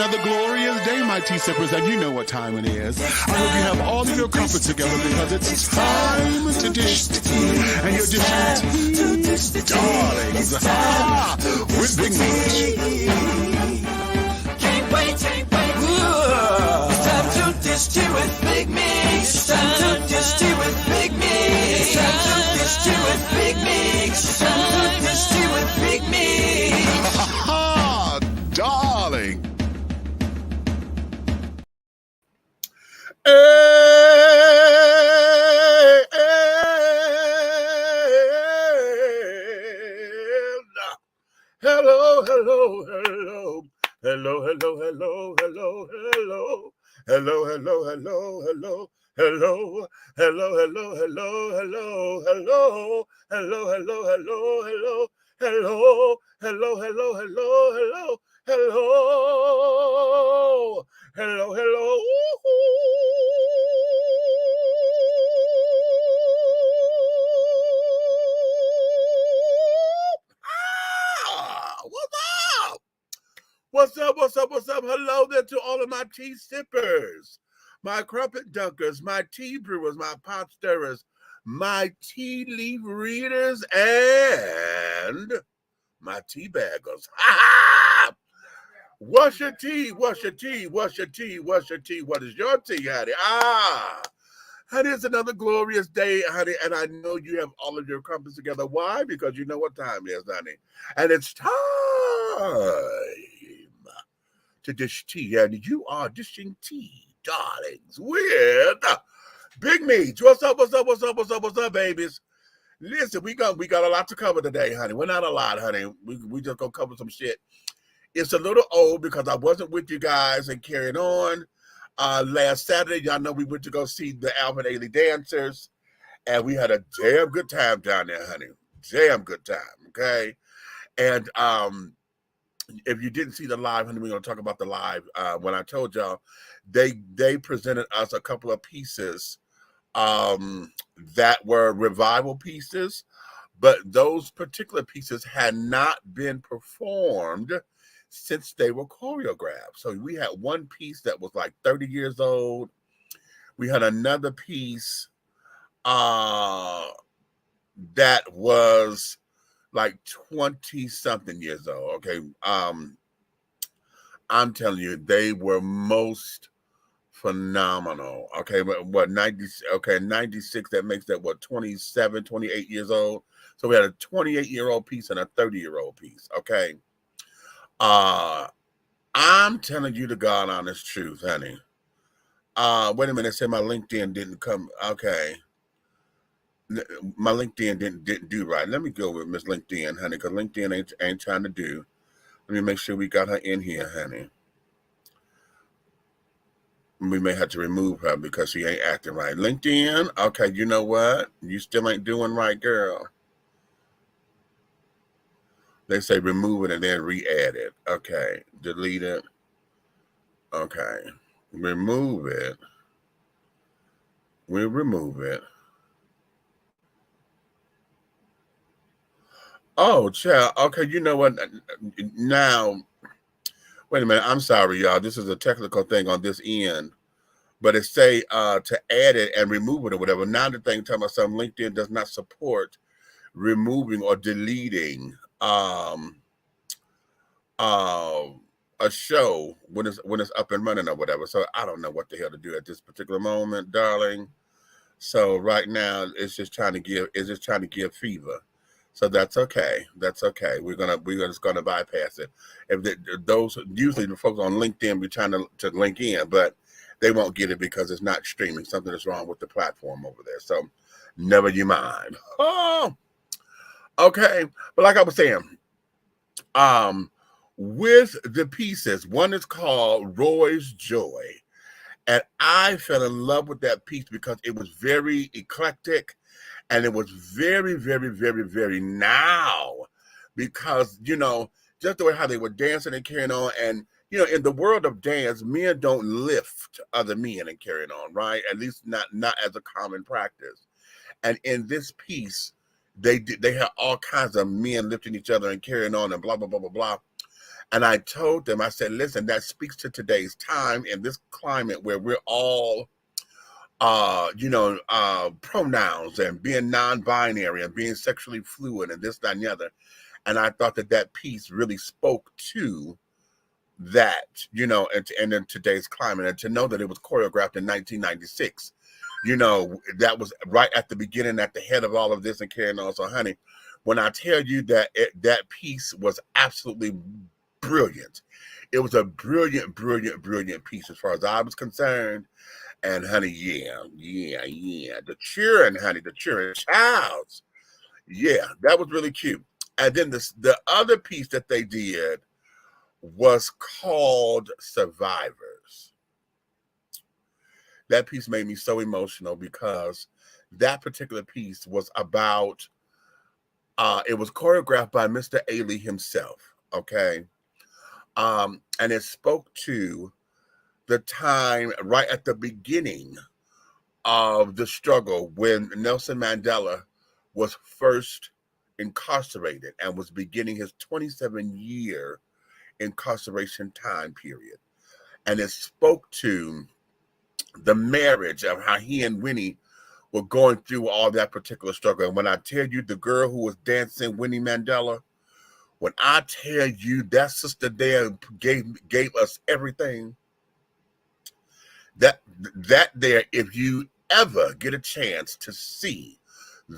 another glorious day, my tea sippers, and you know what time it is. I hope you have all of your comforts together because it's time to dish tea. And you're dishing tea, darlings, with Big Meat. Can't wait. It's time to dish tea with Big Meat. It's time to dish tea with Big Meat. It's time to dish tea with Big Meat. It's time to dish tea with Big Meat. Darling. Hello. What's up? Hello there to all of my tea sippers, my crumpet dunkers, my tea brewers, my pot stirrers, my tea leaf readers, and my tea baggers. What's your tea? What is your tea, honey? Honey, it's another glorious day, honey, and I know you have all of your crumpets together. Why? Because you know what time it is, honey. And it's time to dish tea, and you are dishing tea, darlings, with Big Meat. What's up, babies? Listen, we got a lot to cover today, honey. Well, not a lot, honey. We just gonna cover some shit. It's a little old because I wasn't with you guys and carrying on. Last Saturday, y'all know we went to go see the Alvin Ailey dancers, and we had a damn good time down there, honey. Damn good time, okay? And if you didn't see the live, honey, we're going to talk about the live. When I told y'all, they presented us a couple of pieces that were revival pieces, but those particular pieces had not been performed since they were choreographed. So we had one piece that was like 30 years old. We had another piece that was like 20-something years old. Okay. I'm telling you, they were most phenomenal. Okay. But what, 96, that makes that what, 27, 28 years old. So we had a 28-year-old piece and a 30-year-old piece. Okay. I'm telling you the God honest truth, honey. Wait a minute, it said my LinkedIn didn't come. Okay. My LinkedIn didn't do right. Let me go with Miss LinkedIn, honey, because LinkedIn ain't trying to do. Let me make sure we got her in here, honey. We may have to remove her because she ain't acting right. LinkedIn, okay, you know what? You still ain't doing right, girl. They say remove it and then re-add it. Okay, delete it. Okay, remove it. We'll remove it. Oh, child. Okay, you know what? Now, wait a minute. I'm sorry, y'all. This is a technical thing on this end. But it say to add it and remove it or whatever. Now the thing talking about something, LinkedIn does not support removing or deleting a show when it's up and running or whatever. So I don't know what the hell to do at this particular moment, darling. So right now it's just trying to give fever. So that's okay. That's okay. We're just gonna bypass it. If those usually the folks on LinkedIn be trying to link in, but they won't get it because it's not streaming. Something is wrong with the platform over there. So never you mind. Oh, okay. But like I was saying, with the pieces, one is called Roy's Joy, and I fell in love with that piece because it was very eclectic. And it was very, very, very, very now because, you know, just the way how they were dancing and carrying on. And, you know, in the world of dance, men don't lift other men and carrying on, right? At least not as a common practice. And in this piece, they had all kinds of men lifting each other and carrying on and blah, blah, blah, blah, blah. And I told them, I said, listen, that speaks to today's time in this climate where we're all, pronouns and being non-binary and being sexually fluid and this, that, and the other. And I thought that piece really spoke to that, and in today's climate, and to know that it was choreographed in 1996, that was right at the beginning, at the head of all of this and carrying on. So, honey, when I tell you that that piece was absolutely brilliant, it was a brilliant piece as far as I was concerned. And honey, yeah, the cheering, honey, the cheering childs, yeah, that was really cute. And then the other piece that they did was called Survivors. That piece made me so emotional because that particular piece was about, it was choreographed by Mr. Ailey himself, okay? And it spoke to the time right at the beginning of the struggle when Nelson Mandela was first incarcerated and was beginning his 27-year incarceration time period. And it spoke to the marriage of how he and Winnie were going through all that particular struggle. And when I tell you the girl who was dancing Winnie Mandela, when I tell you that sister there gave us everything, that there, if you ever get a chance to see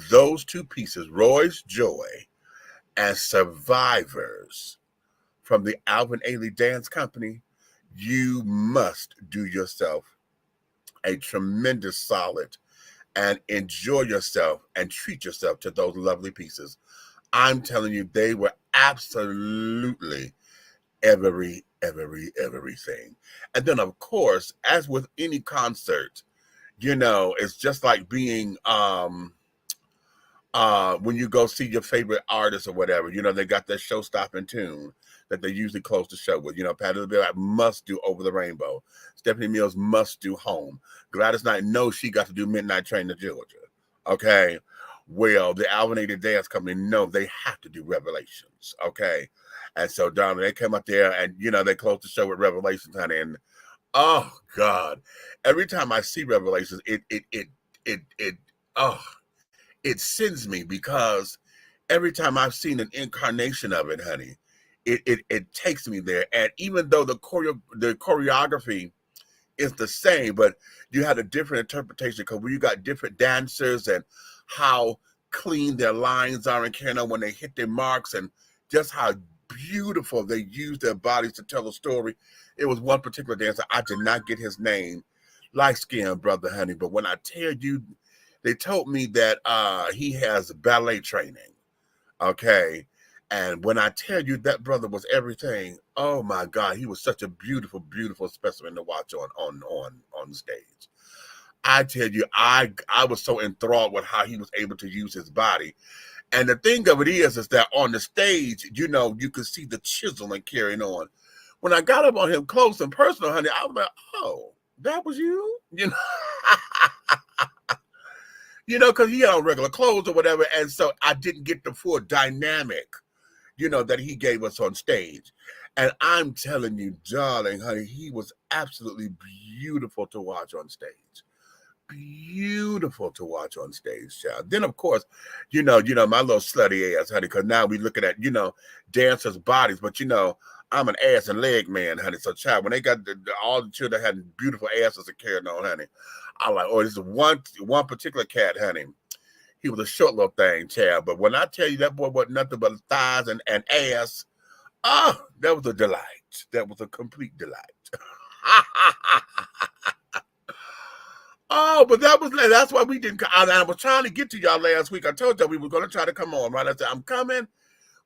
those two pieces, Roy's Joy and Survivors from the Alvin Ailey Dance Company, you must do yourself a tremendous solid and enjoy yourself and treat yourself to those lovely pieces. I'm telling you, they were absolutely everything. And then, of course, as with any concert, it's just like being when you go see your favorite artist or whatever, they got their show-stopping tune that they usually close the show with. Patti LaBelle must do Over the Rainbow. Stephanie Mills must do Home. Gladys Knight knows she got to do Midnight Train to Georgia. Okay. Well, the Alvin Ailey Dance Company, no, they have to do Revelations. Okay. And so, darling, they come up there and, they close the show with Revelations, honey. And, oh, God. Every time I see Revelations, it sends me, because every time I've seen an incarnation of it, honey, it takes me there. And even though the choreography is the same, but you had a different interpretation, because when you got different dancers and how clean their lines are and carrying on when they hit their marks, and just how beautiful they use their bodies to tell a story. It was one particular dancer, I did not get his name, light-skinned brother, honey, but when I tell you, they told me that he has ballet training, okay? And when I tell you that brother was everything, oh my God, he was such a beautiful specimen to watch on the stage. I tell you, I was so enthralled with how he was able to use his body. And the thing of it is that on the stage, you could see the chisel and carrying on. When I got up on him close and personal, honey, I was like, oh, that was you? Because he had on regular clothes or whatever. And so I didn't get the full dynamic, that he gave us on stage. And I'm telling you, darling, honey, he was absolutely beautiful to watch on stage. Beautiful to watch on stage, child. Then, of course, my little slutty ass, honey, because now we looking at, dancers' bodies. But, I'm an ass and leg man, honey. So, child, when they got all the children had beautiful asses and carrying on, honey, I'm like, oh, this is one particular cat, honey. He was a short little thing, child. But when I tell you that boy wasn't nothing but thighs and ass, oh, that was a delight. That was a complete delight. Oh, but that's why we didn't. I was trying to get to y'all last week. I told y'all we were going to try to come on, right? I said, I'm coming.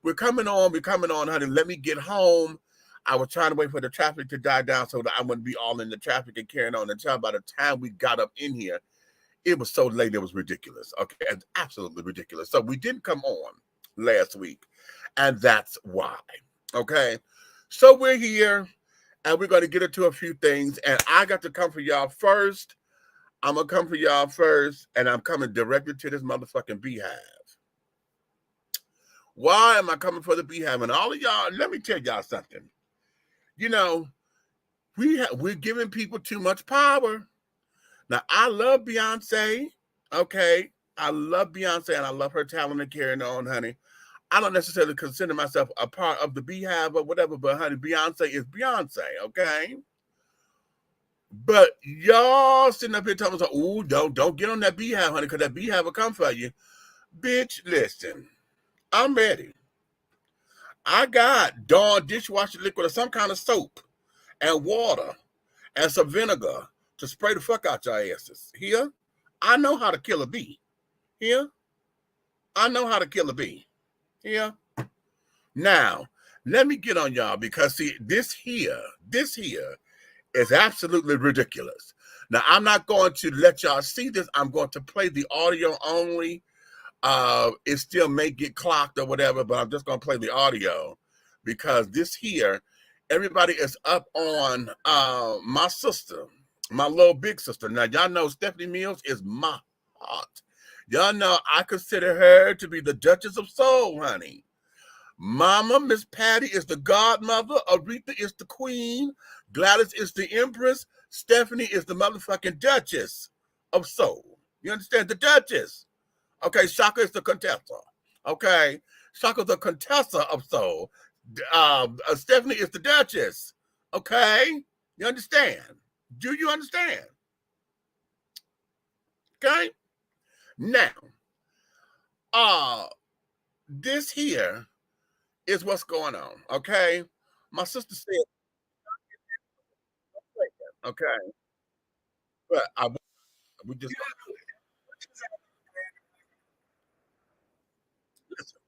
We're coming on, honey. Let me get home. I was trying to wait for the traffic to die down so that I wouldn't be all in the traffic and carrying on. Until by the time we got up in here, it was so late, it was ridiculous. Okay, it's absolutely ridiculous. So we didn't come on last week, and that's why. Okay, so we're here, and we're going to get into a few things, and I got to come for y'all first. I'm going to come for y'all first, and I'm coming directly to this motherfucking Beehive. Why am I coming for the Beehive? And all of y'all, let me tell y'all something. You know, we're giving people too much power. Now, I love Beyonce. Okay. I love Beyonce and I love her talent and carrying on, honey. I don't necessarily consider myself a part of the BEEHIVE or whatever, but honey, Beyonce is Beyonce, okay? But y'all sitting up here telling us, "Ooh, don't get on that BEEHIVE, honey, because that BEEHIVE will come for you." Bitch, listen, I'm ready. I got Dawn dishwasher liquid or some kind of soap and water and some vinegar to spray the fuck out your asses. Here, I know how to kill a bee. Here, I know how to kill a bee. Here. Now, let me get on y'all because see, this here is absolutely ridiculous. Now, I'm not going to let y'all see this. I'm going to play the audio only. It still may get clocked or whatever, but I'm just going to play the audio because this here, everybody is up on my sister, my little big sister. Now, y'all know Stephanie Mills is my heart. Y'all know I consider her to be the Duchess of Soul, honey. Mama, Miss Patty is the godmother. Aretha is the queen. Gladys is the empress. Stephanie is the motherfucking Duchess of Soul. You understand? The Duchess. Okay, Shaka is the Contessa. Okay, Shaka's the Contessa of Soul. Stephanie is the Duchess. Okay, you understand? Do you understand? Okay, now, this here is what's going on. Okay, my sister said, okay, but we just listen.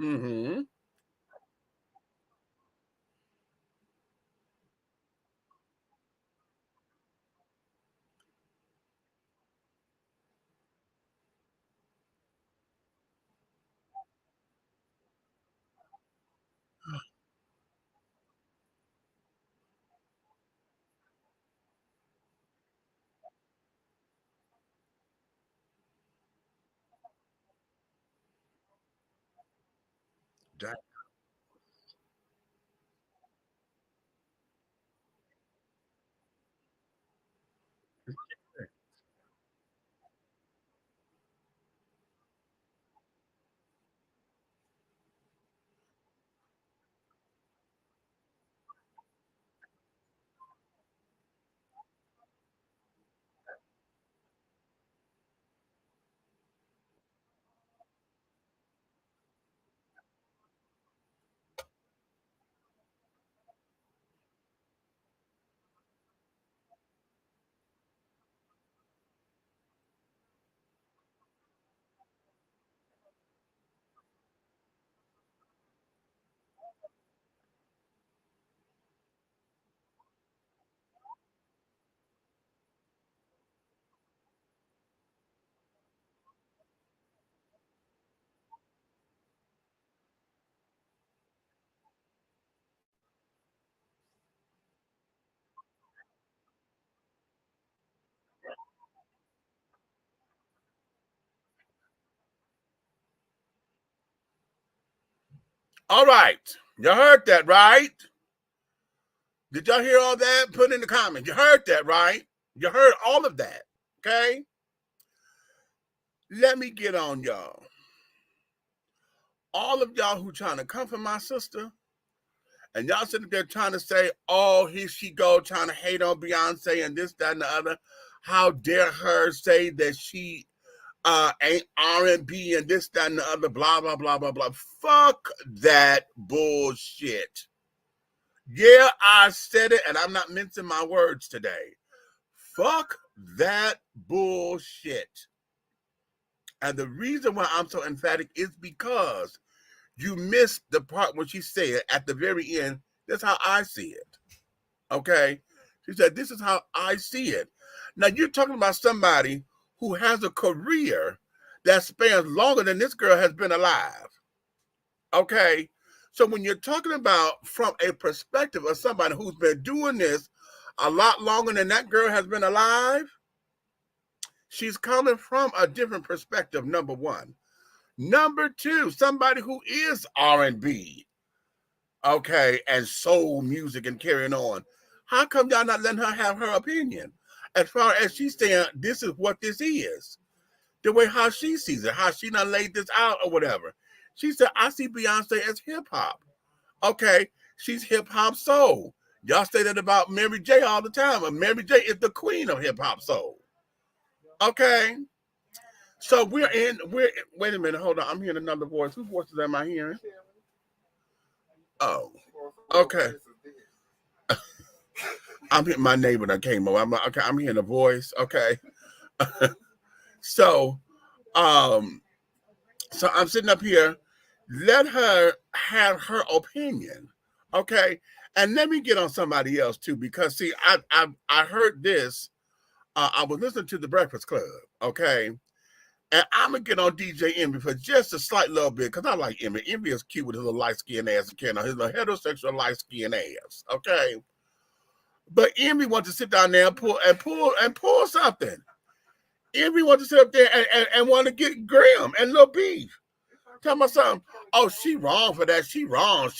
Mm-hmm. All right, you heard that, right? Did y'all hear all that? Put in the comments. You heard that, right? You heard all of that. Okay. Let me get on y'all. All of y'all who trying to come for my sister, and y'all sitting there trying to say, "Oh, here she go," trying to hate on Beyonce and this, that, and the other. How dare her say that she ain't R&B and this, that, and the other, blah, blah, blah, blah, blah. Fuck that bullshit. Yeah, I said it, and I'm not mincing my words today. Fuck that bullshit. And the reason why I'm so emphatic is because you missed the part when she said at the very end, "That's how I see it." Okay? She said, "This is how I see it." Now, you're talking about somebody who has a career that spans longer than this girl has been alive. Okay? So when you're talking about from a perspective of somebody who's been doing this a lot longer than that girl has been alive, She's coming from a different perspective, number one. Number two, somebody who is R&B, okay, and soul music and carrying on. How come y'all not letting her have her opinion? As far as she's saying, this is what this is. The way how she sees it, how she done laid this out or whatever. She said, I see Beyonce as hip-hop. Okay, she's hip-hop soul. Y'all say that about Mary J all the time. And Mary J is the queen of hip-hop soul. Okay. So wait a minute, hold on. I'm hearing another voice. Whose voices am I hearing? Oh, okay. I'm hitting my neighbor that came over. I'm hearing a voice. Okay. So I'm sitting up here. Let her have her opinion. Okay. And let me get on somebody else too, because see, I heard this. I was listening to the Breakfast Club. Okay. And I'm gonna get on DJ Envy for just a slight little bit, because I like Envy. Envy is cute with his little light-skinned ass and his little heterosexual light-skinned ass. Okay. But Envy wants to sit down there and pull something. Envy wants to sit up there and want to get Graham and Lil Beef. Tell my son, oh, she wrong for that. She wrong.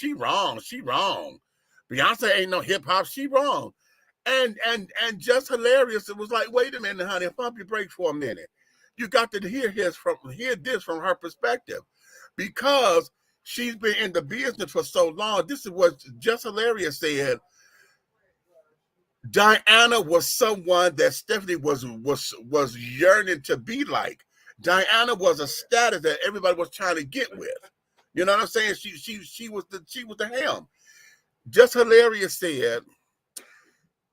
Beyonce ain't no hip hop. She wrong. And just hilarious. It was like, wait a minute, honey, pump your brakes for a minute. You got to hear this from her perspective, because she's been in the business for so long. This is what Just Hilarious said. Diana was someone that Stephanie was yearning to be like. Diana was a status that everybody was trying to get with. You know what I'm saying? She was the helm. Just Hilarious said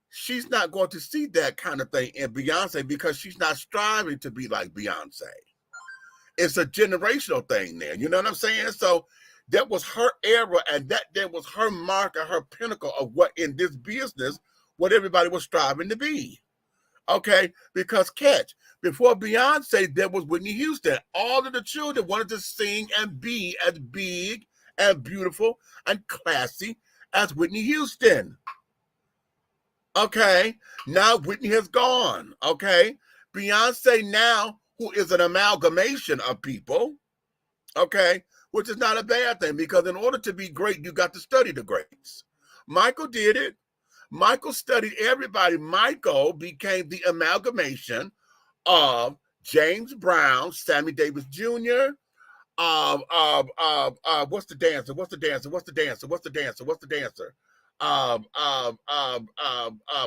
she's not going to see that kind of thing in Beyonce, because she's not striving to be like Beyonce. It's a generational thing there. You know what I'm saying? So that was her era, and that was her mark or her pinnacle of what in this business, what everybody was striving to be. Okay? Because catch, before Beyonce, there was Whitney Houston. All of the children wanted to sing and be as big and beautiful and classy as Whitney Houston. Okay? Now Whitney has gone. Okay? Beyonce now, who is an amalgamation of people, okay, which is not a bad thing, because in order to be great, you got to study the greats. Michael did it. Michael studied everybody. Michael became the amalgamation of James Brown, Sammy Davis Jr., what's the dancer?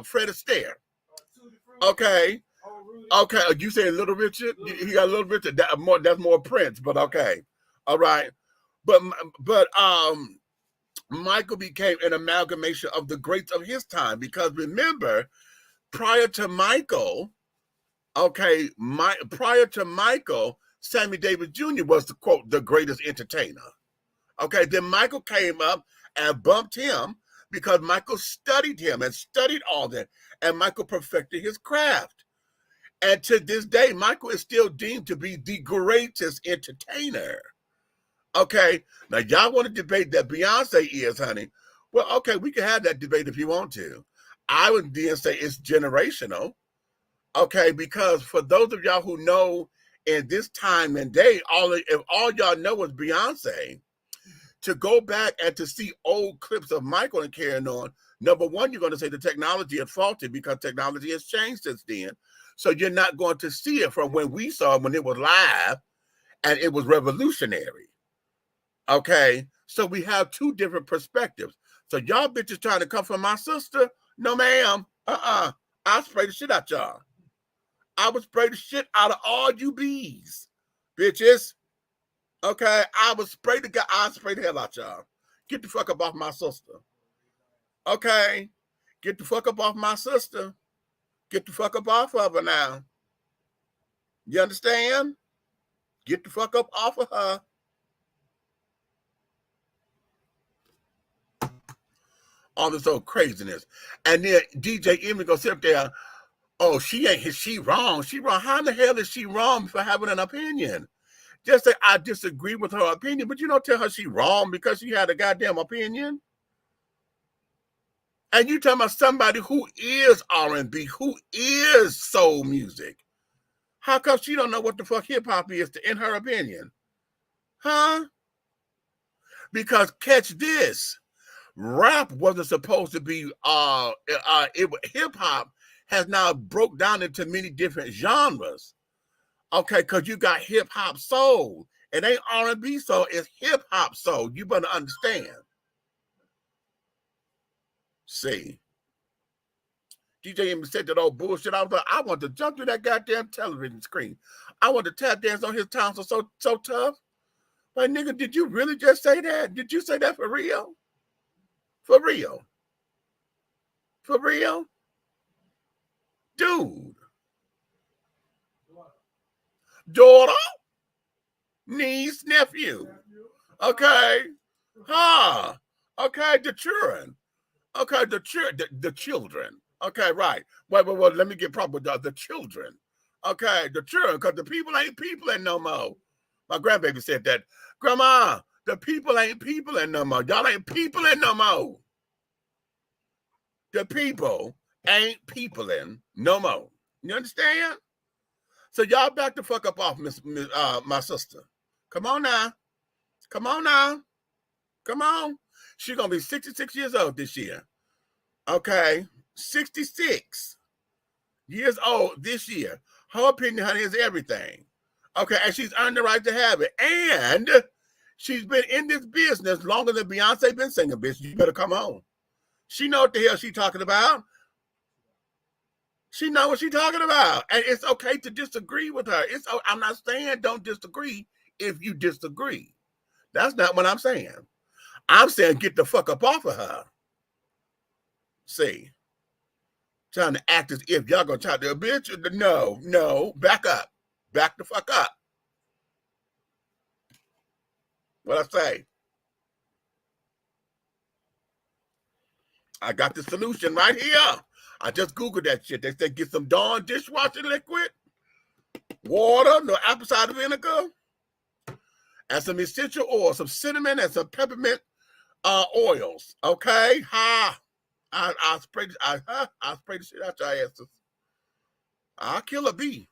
Fred Astaire. Okay. Okay, you saying Little Richard? He got Little Richard. That's more Prince, but okay. All right. But Michael became an amalgamation of the greats of his time, because remember, prior to Michael, Sammy Davis Jr. was the quote, the greatest entertainer. Okay, then Michael came up and bumped him, because Michael studied him and studied all that, and Michael perfected his craft. And to this day, Michael is still deemed to be the greatest entertainer. Okay, now y'all want to debate that Beyonce is, honey. Well, okay, we can have that debate if you want to. I would then say it's generational. Okay, because for those of y'all who know in this time and day, if all y'all know is Beyonce, to go back and to see old clips of Michael and carrying on, number one, you're going to say the technology is faulty, because technology has changed since then. So you're not going to see it from when we saw it, when it was live and it was revolutionary. Okay, so we have two different perspectives. So y'all bitches trying to come from my sister? No, ma'am. I'll spray the shit out y'all. I would spray the shit out of all you bees, bitches. Okay, I'll spray the hell out y'all. Get the fuck up off my sister. Okay, get the fuck up off my sister. Get the fuck up off of her now. You understand? Get the fuck up off of her. All this old craziness. And then DJ Emily goes sit up there, oh, she wrong. She wrong. How in the hell is she wrong for having an opinion? Just say, I disagree with her opinion, but you don't tell her she wrong because she had a goddamn opinion. And you talking about somebody who is R&B, who is soul music. How come she don't know what the fuck hip-hop is, in her opinion? Huh? Because catch this. Rap wasn't supposed to be, hip-hop has now broke down into many different genres. Okay, because you got hip-hop soul. It ain't R&B soul, it's hip-hop soul. You better understand. See. DJ even said that old bullshit. I was like, I want to jump through that goddamn television screen. I want to tap dance on his tonsil so tough. Like, nigga, did you really just say that? Did you say that for real? For real? For real? Dude. Daughter? Niece, nephew. Okay. Huh. Okay, the children. Okay, the children. Okay, right. Wait, let me get proper. The children. Okay, the children, because the people ain't no more. My grandbaby said that. Grandma, the people ain't no more. Y'all ain't no more. The people ain't no more. You understand? So y'all back the fuck up off, my sister. Come on now. Come on now. Come on. She's going to be 66 years old this year. Okay. 66 years old this year. Her opinion, honey, is everything. Okay. And she's earned the right to have it. And she's been in this business longer than Beyonce been singing, bitch. You better come on. She know what the hell she talking about. She know what she talking about. And it's okay to disagree with her. I'm not saying don't disagree if you disagree. That's not what I'm saying. I'm saying get the fuck up off of her. See. Trying to act as if y'all gonna try to, bitch. No. Back up. Back the fuck up. What I say? I got the solution right here. I just Googled that shit. They said get some Dawn dishwashing liquid, water, no apple cider vinegar, and some essential oil, some cinnamon and some peppermint oils. Okay? I'll spray the shit out your asses. I'll kill a bee.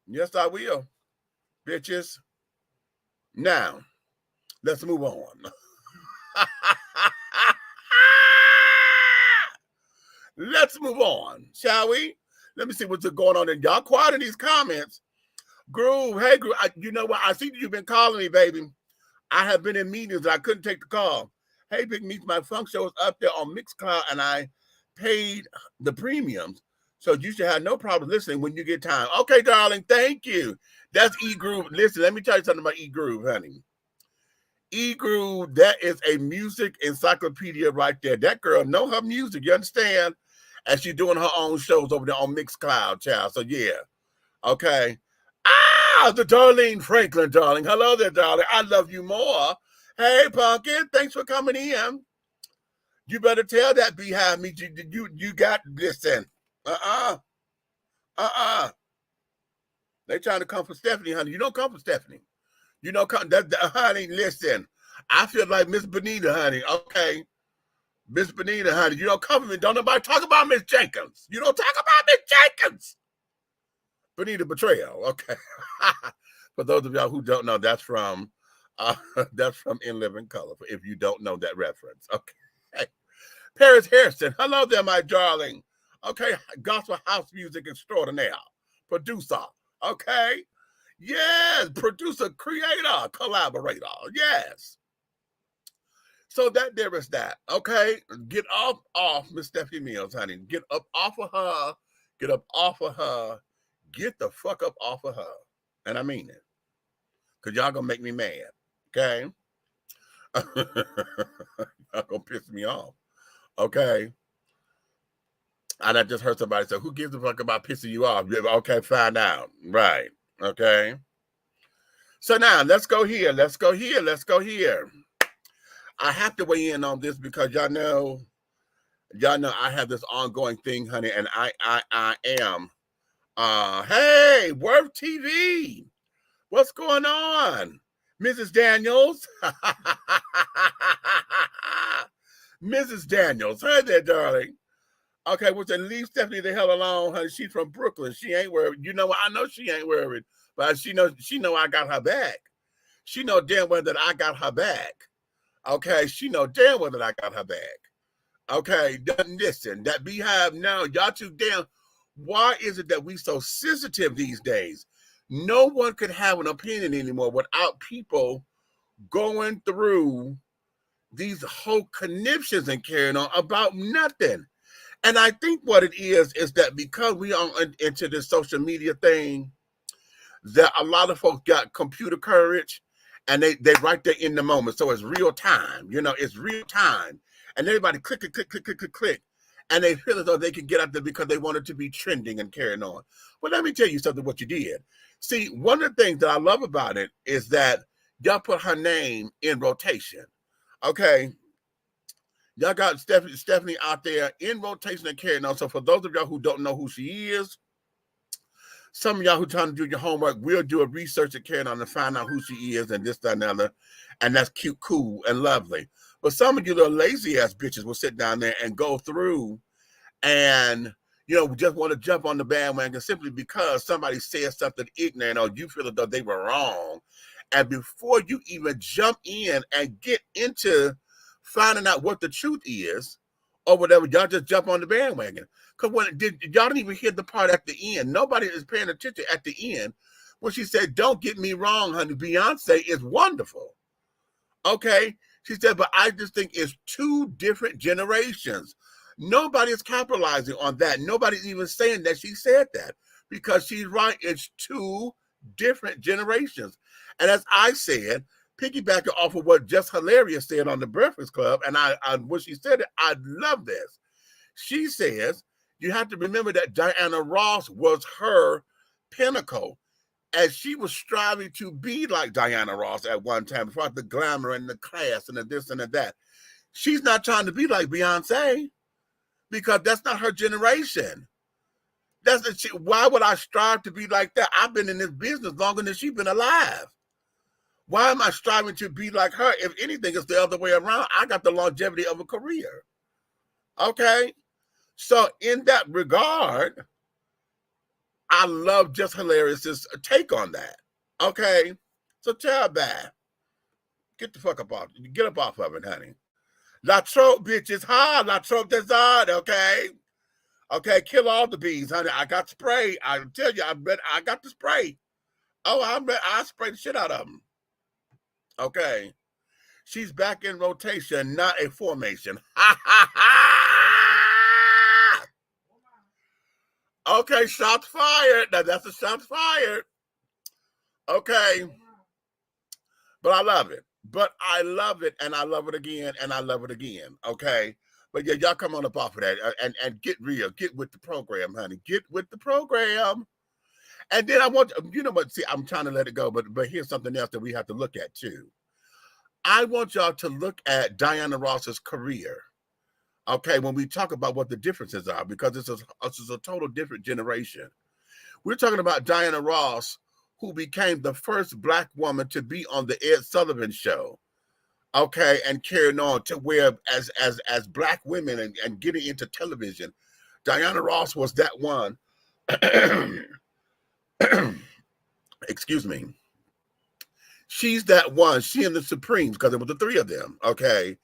Yes, I will. Bitches. Now, let's move on. Let's move on, shall we? Let me see what's going on. Y'all quiet in these comments. Groove, hey, Groove. You know what? I see that you've been calling me, baby. I have been in meetings and I couldn't take the call. Hey, Big Meats, my funk show is up there on Mixcloud and I paid the premiums. So you should have no problem listening when you get time. Okay, darling, thank you. That's E-Groove. Listen, let me tell you something about E-Groove, honey. E-Groove, that is a music encyclopedia right there. That girl know her music, you understand? And she's doing her own shows over there on Mixcloud, child. So, yeah. Okay. The Darlene Franklin, darling. Hello there, darling. I love you more. Hey, Pumpkin, thanks for coming in. You better tell that Beehive me you got, listen. They trying to come for Stephanie, honey. You don't come for Stephanie. You know, honey, listen. I feel like Miss Benita, honey. Okay. Miss Benita, honey. You don't come for me. Don't nobody talk about Miss Jenkins. You don't talk about Miss Jenkins. Benita Betrayal. Okay. For those of y'all who don't know, that's from In Living Color. If you don't know that reference. Okay. Hey. Paris Harrison. Hello there, my darling. Okay. Gospel house music extraordinaire. Producer. Okay. Yes, producer, creator, collaborator. Yes. So that there is that. Okay. Get off Miss Stephanie Mills, honey. Get up off of her. Get up off of her. Get the fuck up off of her. And I mean it. Because y'all gonna make me mad. Okay. Y'all gonna piss me off. Okay. And I just heard somebody say, who gives a fuck about pissing you off? Okay, find out. Right. Okay. So now let's go here. Let's go here. Let's go here. I have to weigh in on this because y'all know I have this ongoing thing, honey, and I am. Hey, Worth TV. What's going on? Mrs. Daniels. Mrs. Daniels. Hey there, darling. Okay, well, then leave Stephanie the hell alone, honey. She's from Brooklyn. She ain't worried. You know what? I know she ain't worried, but she know I got her back. She know damn well that I got her back. Okay, she know damn well that I got her back. Okay, listen, that Beehive now, y'all too damn. Why is it that we so sensitive these days? No one can have an opinion anymore without people going through these whole conniptions and carrying on about nothing. And I think what it is that because we are into this social media thing, that a lot of folks got computer courage and they right there in the moment. So it's real time, it's real time. And everybody click, click, click, click, click, click, click. And they feel as though they can get out there because they wanted to be trending and carrying on. But let me tell you something what you did. See, one of the things that I love about it is that y'all put her name in rotation. Okay. Y'all got Stephanie out there in rotation and carrying on. So for those of y'all who don't know who she is, some of y'all who trying to do your homework, we'll do a research and carrying on to find out who she is and this, that, and the other. And that's cute, cool, and lovely. But some of you little lazy ass bitches will sit down there and go through and, just want to jump on the bandwagon simply because somebody said something ignorant or you feel as though they were wrong. And before you even jump in and get into finding out what the truth is or whatever, y'all just jump on the bandwagon. Because y'all didn't even hear the part at the end. Nobody is paying attention at the end when she said, don't get me wrong, honey, Beyonce is wonderful. Okay? She said, but I just think it's two different generations. Nobody is capitalizing on that. Nobody's even saying that she said that because she's right. It's two different generations. And as I said, piggybacking off of what Just Hilarious said on the Breakfast Club, and when she said it, I love this. She says, you have to remember that Diana Ross was her pinnacle, as she was striving to be like Diana Ross at one time, before the glamour and the class and the this and the that. She's not trying to be like Beyonce because that's not her generation. Why would I strive to be like that? I've been in this business longer than she's been alive. Why am I striving to be like her? If anything, it's the other way around. I got the longevity of a career. Okay? So in that regard, I love Just Hilarious's take on that. Okay? So tell that. Get the fuck up off. Get up off of it, honey. La Trope, bitches. Ha! La Trope des Arts, okay? Okay, kill all the bees, honey. I got spray. I tell you, I got the spray. Oh, I sprayed the shit out of them. Okay. She's back in rotation, not a formation. Ha ha ha! Okay, shots fired. Now that's a shots fired. Okay. But I love it. And I love it again, and I love it again. Okay. But yeah, y'all come on up off of that and get real. Get with the program, honey. Get with the program. And then I want, see, I'm trying to let it go, but here's something else that we have to look at too. I want y'all to look at Diana Ross's career. Okay, when we talk about what the differences are, because this is a total different generation. We're talking about Diana Ross, who became the first Black woman to be on the Ed Sullivan Show. Okay, and carrying on to where as Black women and getting into television, Diana Ross was that one. Excuse me. She's that one. She and the Supremes, because there was the three of them. Okay,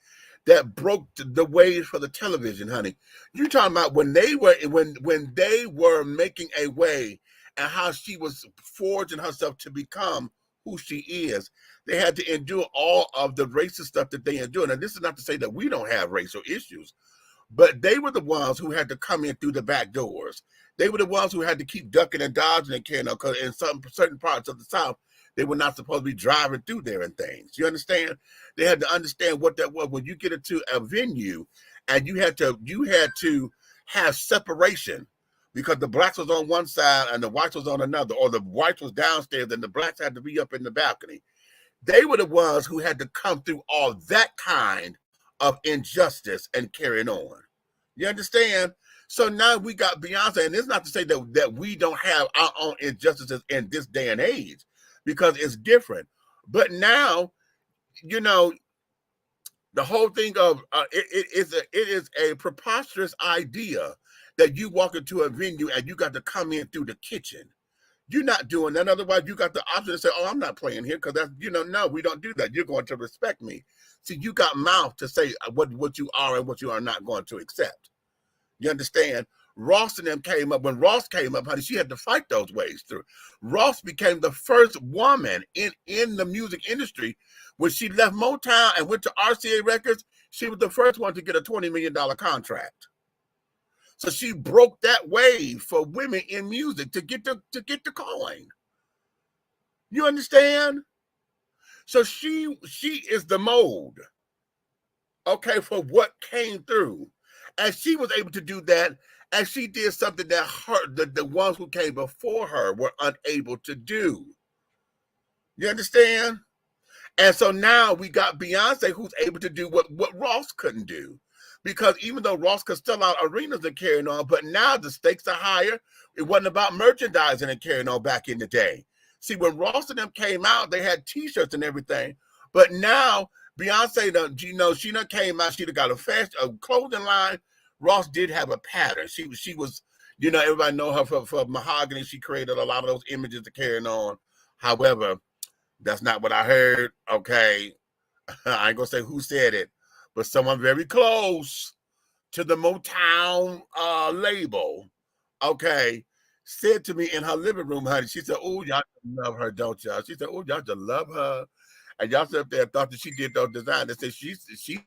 that broke the waves for the television, honey. You're talking about when they were making a way and how she was forging herself to become who she is. They had to endure all of the racist stuff that they endured. And this is not to say that we don't have racial issues, but they were the ones who had to come in through the back doors. They were the ones who had to keep ducking and dodging and carrying on, because in certain parts of the South, they were not supposed to be driving through there and things. You understand? They had to understand what that was. When you get into a venue and you had to have separation, because the blacks was on one side and the whites was on another, or the whites was downstairs and the blacks had to be up in the balcony. They were the ones who had to come through all that kind of injustice and carrying on. You understand? So now we got Beyonce, and it's not to say that we don't have our own injustices in this day and age, because it's different. But now, the whole thing of it is a preposterous idea that you walk into a venue and you got to come in through the kitchen. You're not doing that. Otherwise, you got the option to say, oh, I'm not playing here because that's, no, we don't do that. You're going to respect me. See, you got mouth to say what you are and what you are not going to accept. You understand? Ross and them came up. When Ross came up, honey, she had to fight those ways through. Ross became the first woman in the music industry. When she left Motown and went to RCA Records, she was the first one to get a $20 million contract. So she broke that wave for women in music to get the coin. You understand? So she is the mold, okay, for what came through. And she was able to do that, and she did something that the ones who came before her were unable to do. You understand? And so now we got Beyonce, who's able to do what Ross couldn't do. Because even though Ross could sell out arenas and carrying on, but now the stakes are higher. It wasn't about merchandising and carrying on back in the day. See, when Ross and them came out, they had T-shirts and everything. But now Beyonce, she done came out. She done got a clothing line. Ross did have a pattern. She was, everybody know her for Mahogany. She created a lot of those images to carrying on. However, that's not what I heard. Okay, I ain't gonna say who said it, but someone very close to the Motown label, okay, said to me in her living room, honey, she said, oh, y'all love her, don't y'all? She said, oh, y'all just love her. And y'all sit up there and thought that she did those designs. They said she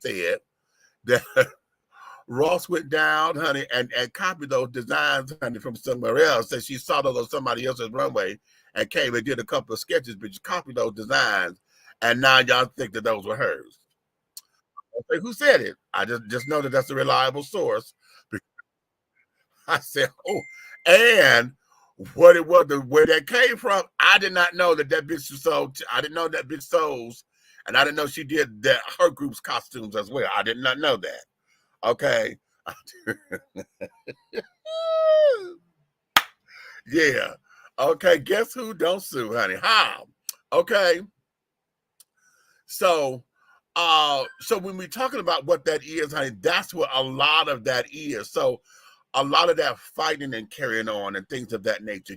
said that Ross went down, honey, and copied those designs, honey, from somewhere else. Said she saw those on somebody else's runway and came and did a couple of sketches, but she copied those designs. And now y'all think that those were hers. Okay, who said it? I just know that that's a reliable source. I said, oh, and what it was, where that came from, I did not know that bitch was sold. I didn't know that bitch sews, and I didn't know she did her group's costumes as well. I did not know that. Okay. Yeah. Okay, guess who don't sue, honey? How? Okay. So when we're talking about what that is, honey, that's what a lot of that is. So a lot of that fighting and carrying on and things of that nature,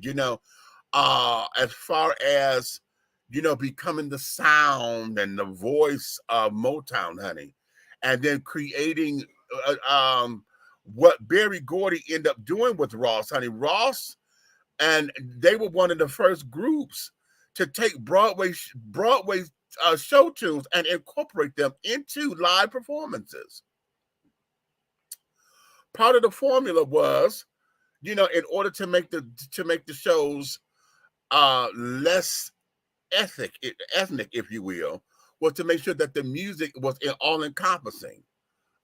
as far as, becoming the sound and the voice of Motown, honey, and then creating what Berry Gordy ended up doing with Ross, honey. Ross, and they were one of the first groups to take Broadway show tunes and incorporate them into live performances. Part of the formula was, in order to make the shows less ethnic, if you will, was to make sure that the music was all encompassing.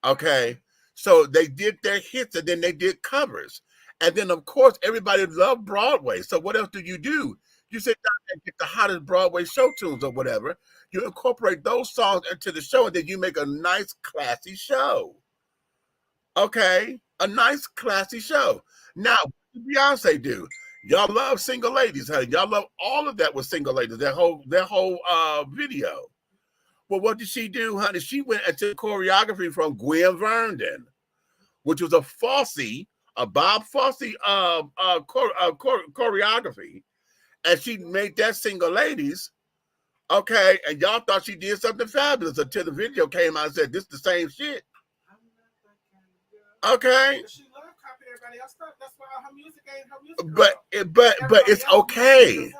Okay, so they did their hits and then they did covers, and then of course everybody loved Broadway. So what else do? You sit down and get the hottest Broadway show tunes or whatever. You incorporate those songs into the show, and then you make a nice, classy show. Okay, a nice, classy show. Now, what did Beyonce do? Y'all love Single Ladies, honey. Y'all love all of that with Single Ladies. That whole video. Well, what did she do, honey? She went into choreography from Gwen Verdon, which was a Bob Fosse choreography. And she made that Single Ladies, okay, and y'all thought she did something fabulous until the video came out and said, this is the same shit. Okay. She loved copying everybody else stuff. That's why her music ain't her music. But it's okay.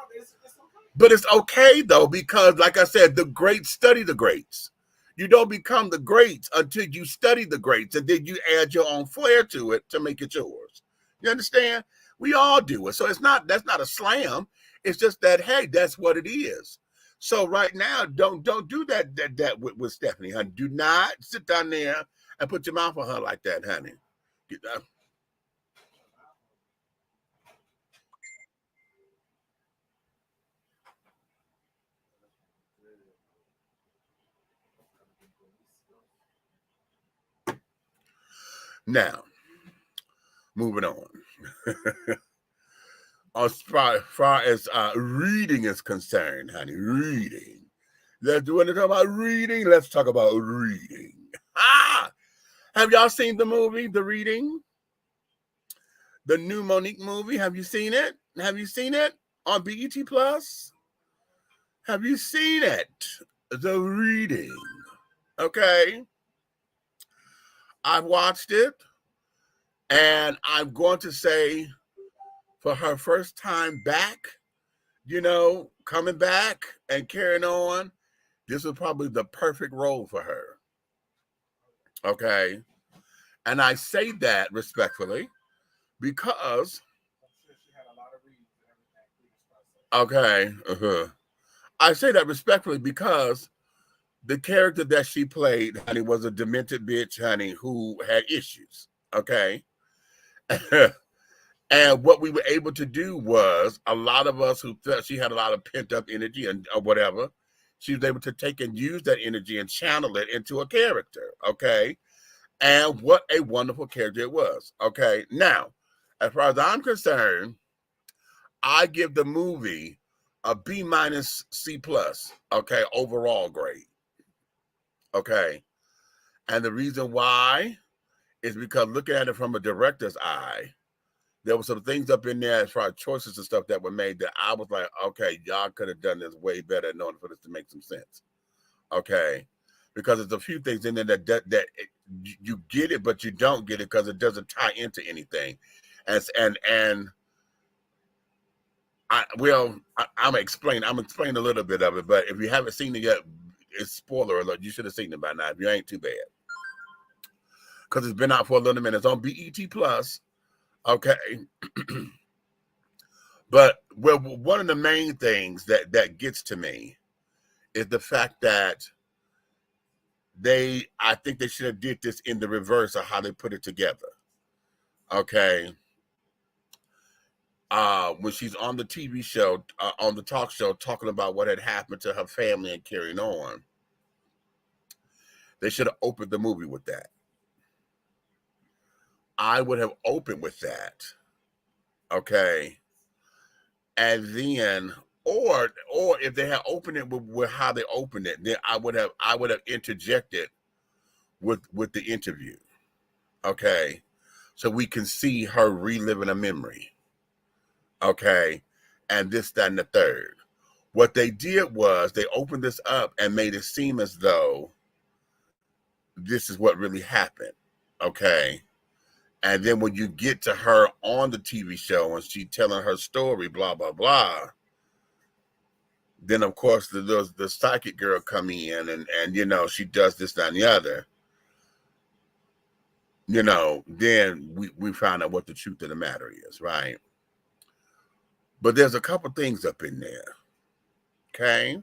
But it's okay, though, because, like I said, the greats study the greats. You don't become the greats until you study the greats, and then you add your own flair to it to make it yours. You understand? We all do it. So that's not a slam. It's just that, hey, that's what it is. So right now, don't do that with Stephanie, honey. Do not sit down there and put your mouth on her like that, honey. Now, moving on. As far as reading is concerned, honey, reading. Let's do it. Talk about reading. Let's talk about reading. Have y'all seen the movie, The Reading? The new Monique movie. Have you seen it? Have you seen it on BET Plus? Have you seen it? The Reading. Okay. I've watched it, and I'm going to say for her first time back, you know, coming back and carrying on, this was probably the perfect role for her. Okay. And I say that respectfully because, okay, I say that respectfully because the character that she played, honey, was a demented bitch, honey, who had issues. Okay. And what we were able to do was, a lot of us who felt she had a lot of pent up energy and or whatever, she was able to take and use that energy and channel it into a character. Okay. And what a wonderful character it was. Okay. Now, as far as I'm concerned, I give the movie a B- C+. Okay. Overall grade. Okay. And the reason why is because looking at it from a director's eye, there were some things up in there as far as choices and stuff that were made that I was like, okay, y'all could have done this way better in order for this to make some sense. Okay. Because there's a few things in there that you get it, but you don't get it because it doesn't tie into anything. And I'm explaining a little bit of it, but if you haven't seen it yet, it's spoiler alert. You should have seen it by now. If you ain't, too bad. Because it's been out for a little minute. It's on BET Plus. Okay. But one of the main things that gets to me is the fact that I think they should have did this in the reverse of how they put it together. Okay. When she's on the TV show, on the talk show, talking about what had happened to her family and carrying on, they should have opened the movie with that. I would have opened with that. Okay. And then, or if they had opened it with how they opened it, then I would have interjected with the interview. Okay. So we can see her reliving a memory. Okay. And this, that, and the third. What they did was they opened this up and made it seem as though this is what really happened. Okay. And then when you get to her on the TV show and she's telling her story, blah, blah, blah, then, of course, the psychic girl come in and, you know, she does this, that, and the other. You know, then we found out what the truth of the matter is, right? But there's a couple things up in there, okay?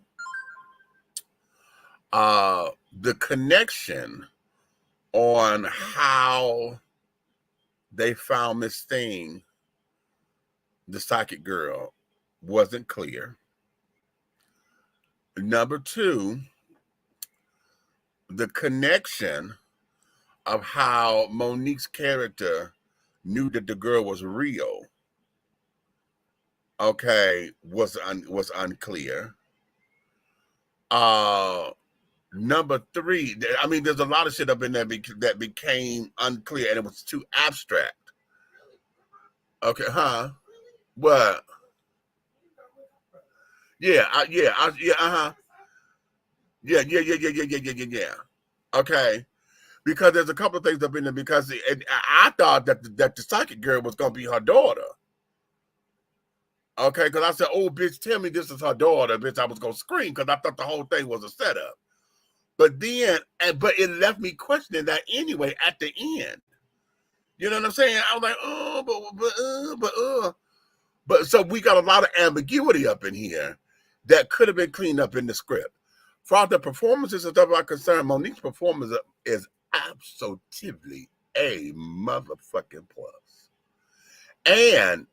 The connection on how they found Miss Thing, the psychic girl, wasn't clear. Number two, the connection of how Monique's character knew that the girl was real, okay, was unclear. Number three, I mean, there's a lot of shit up in there that became unclear and it was too abstract. Okay, huh? What? Yeah, yeah. Okay, because there's a couple of things up in there because I thought that the psychic girl was gonna be her daughter. Okay, because I said, "Oh, bitch, tell me this is her daughter, bitch." I was gonna scream because I thought the whole thing was a setup. But then, but it left me questioning that anyway at the end. You know what I'm saying? I was like, oh, but so we got a lot of ambiguity up in here that could have been cleaned up in the script. For the performances and stuff I'm concerned, Monique's performance is absolutely a motherfucking plus. And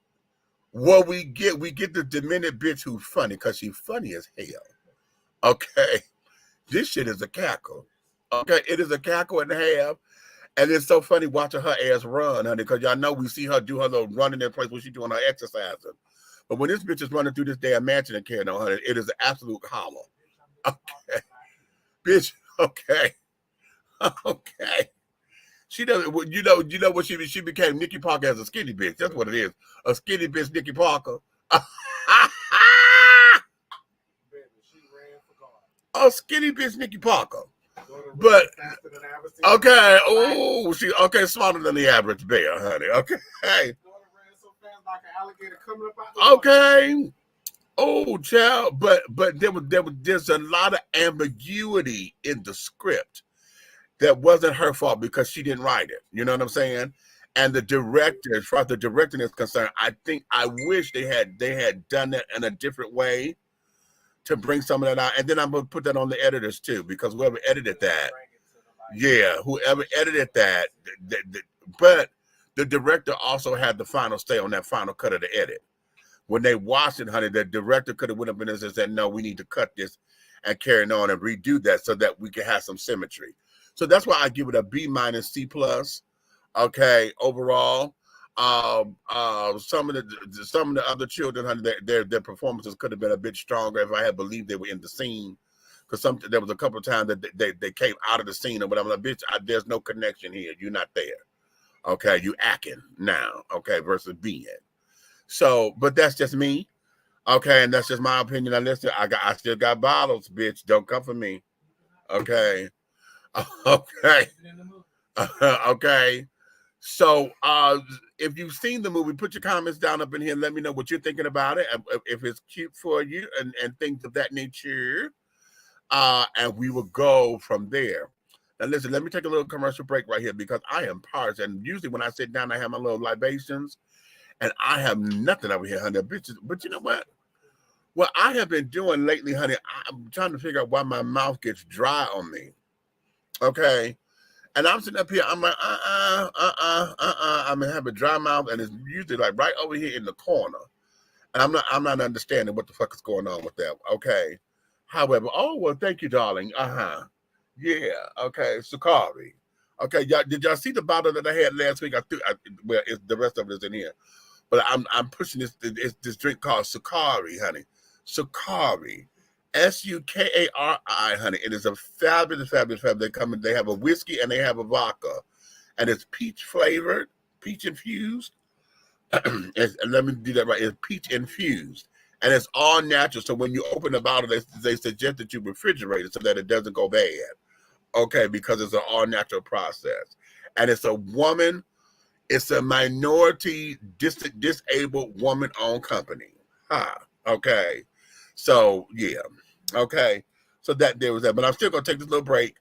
what we get the demented bitch who's funny because she's funny as hell. Okay. This shit is a cackle. Okay. It is a cackle and a half. And it's so funny watching her ass run, honey, because y'all know we see her do her little running in place when she's doing her exercising. But when this bitch is running through this damn mansion and carrying on, honey, it is an absolute holler. Okay. Bitch, okay. Okay. She doesn't. You know what she became? Nikki Parker as a skinny bitch. That's what it is. A skinny bitch, Nikki Parker. A skinny bitch, Nikki Parker. But okay, oh, she okay, smarter than the average bear, honey. Okay, okay. Oh, child, but there's a lot of ambiguity in the script that wasn't her fault because she didn't write it. You know what I'm saying? And the director, as far as the directing is concerned, I wish they had done that in a different way to bring some of that out. And then I'm gonna put that on the editors too, because whoever edited that, whoever edited that, but the director also had the final say on that final cut of the edit. When they watched it, honey, the director could have went up in and said, no, we need to cut this and carry on and redo that so that we can have some symmetry. So that's why I give it a B- C+. Okay, overall. Some of the other children, honey, their performances could have been a bit stronger if I had believed they were in the scene. Because there was a couple of times that they came out of the scene and whatever. Like, bitch, there's no connection here. You're not there. Okay, you acting now. Okay, versus being. So, but that's just me. Okay, and that's just my opinion on this. I still got bottles, bitch. Don't come for me. Okay. Okay. Okay. So, if you've seen the movie, put your comments down up in here and let me know what you're thinking about it. If it's cute for you and things of that nature. And we will go from there. Now, listen, let me take a little commercial break right here because I am parched. And usually when I sit down, I have my little libations. And I have nothing over here, honey, bitches. But you know what? What I have been doing lately, honey, I'm trying to figure out why my mouth gets dry on me. Okay. And I'm sitting up here, I'm like, I'm gonna have a dry mouth, and it's usually like right over here in the corner. And I'm not understanding what the fuck is going on with that. Okay. However, oh well, thank you, darling. Yeah. Okay. Sakari. Okay. Did y'all see the bottle that I had last week? Well, the rest of it is in here. But I'm pushing this drink called Sakari, honey. Sakari, Sukari, honey. It is a fabulous. They have a whiskey and they have a vodka, and it's peach flavored, peach infused. And let me do that right. It's peach infused, and it's all natural. So when you open the bottle, they suggest that you refrigerate it so that it doesn't go bad. Okay, because it's an all natural process, and it's a woman. It's a minority disabled woman-owned company. Okay. So, yeah. Okay. So there was that. But I'm still going to take this little break.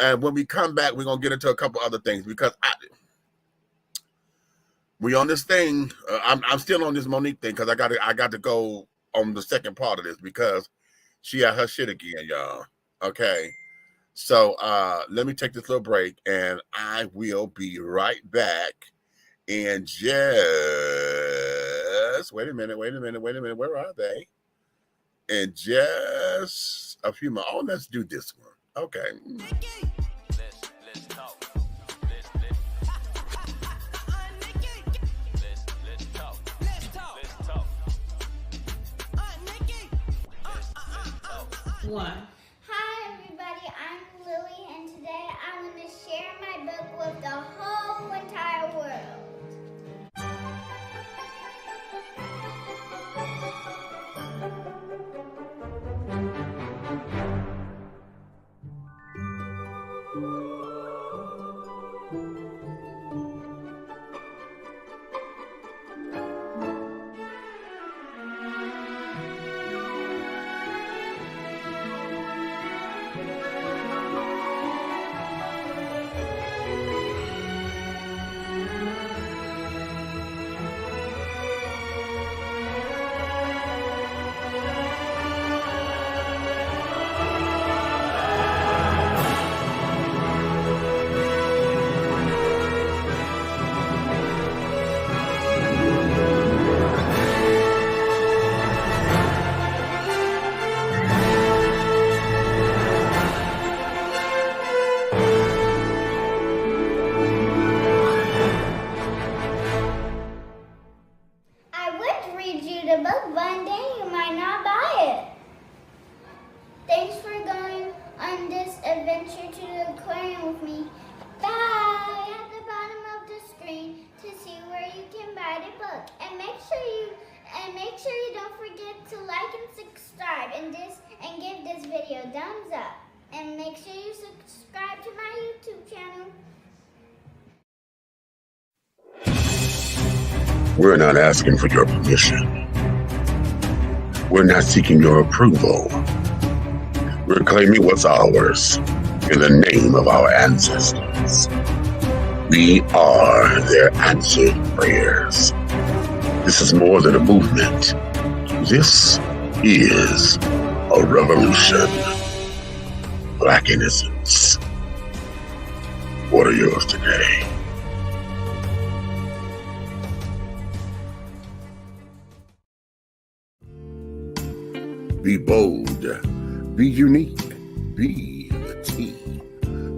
And when we come back, we're going to get into a couple other things because we on this thing. I'm still on this Monique thing because I got to go on the second part of this because she had her shit again, y'all. Okay. So let me take this little break and I will be right back. And just wait a minute. Where are they? And just a few more. Oh, let's do this one. Okay. Let's talk. One. Hi everybody, I'm Lily and today I'm going to share my book with the whole entire world. One day you might not buy it. Thanks for going on this adventure to the aquarium with me. Bye. you can buy the book. And make sure you don't forget to like and subscribe and give this video a thumbs up. And make sure you subscribe to my YouTube channel. We're not asking for your permission. We're not seeking your approval. We're claiming what's ours in the name of our ancestors. We are their answered prayers. This is more than a movement. This is a revolution. Black innocence. What are yours today? Be bold, be unique, be the tea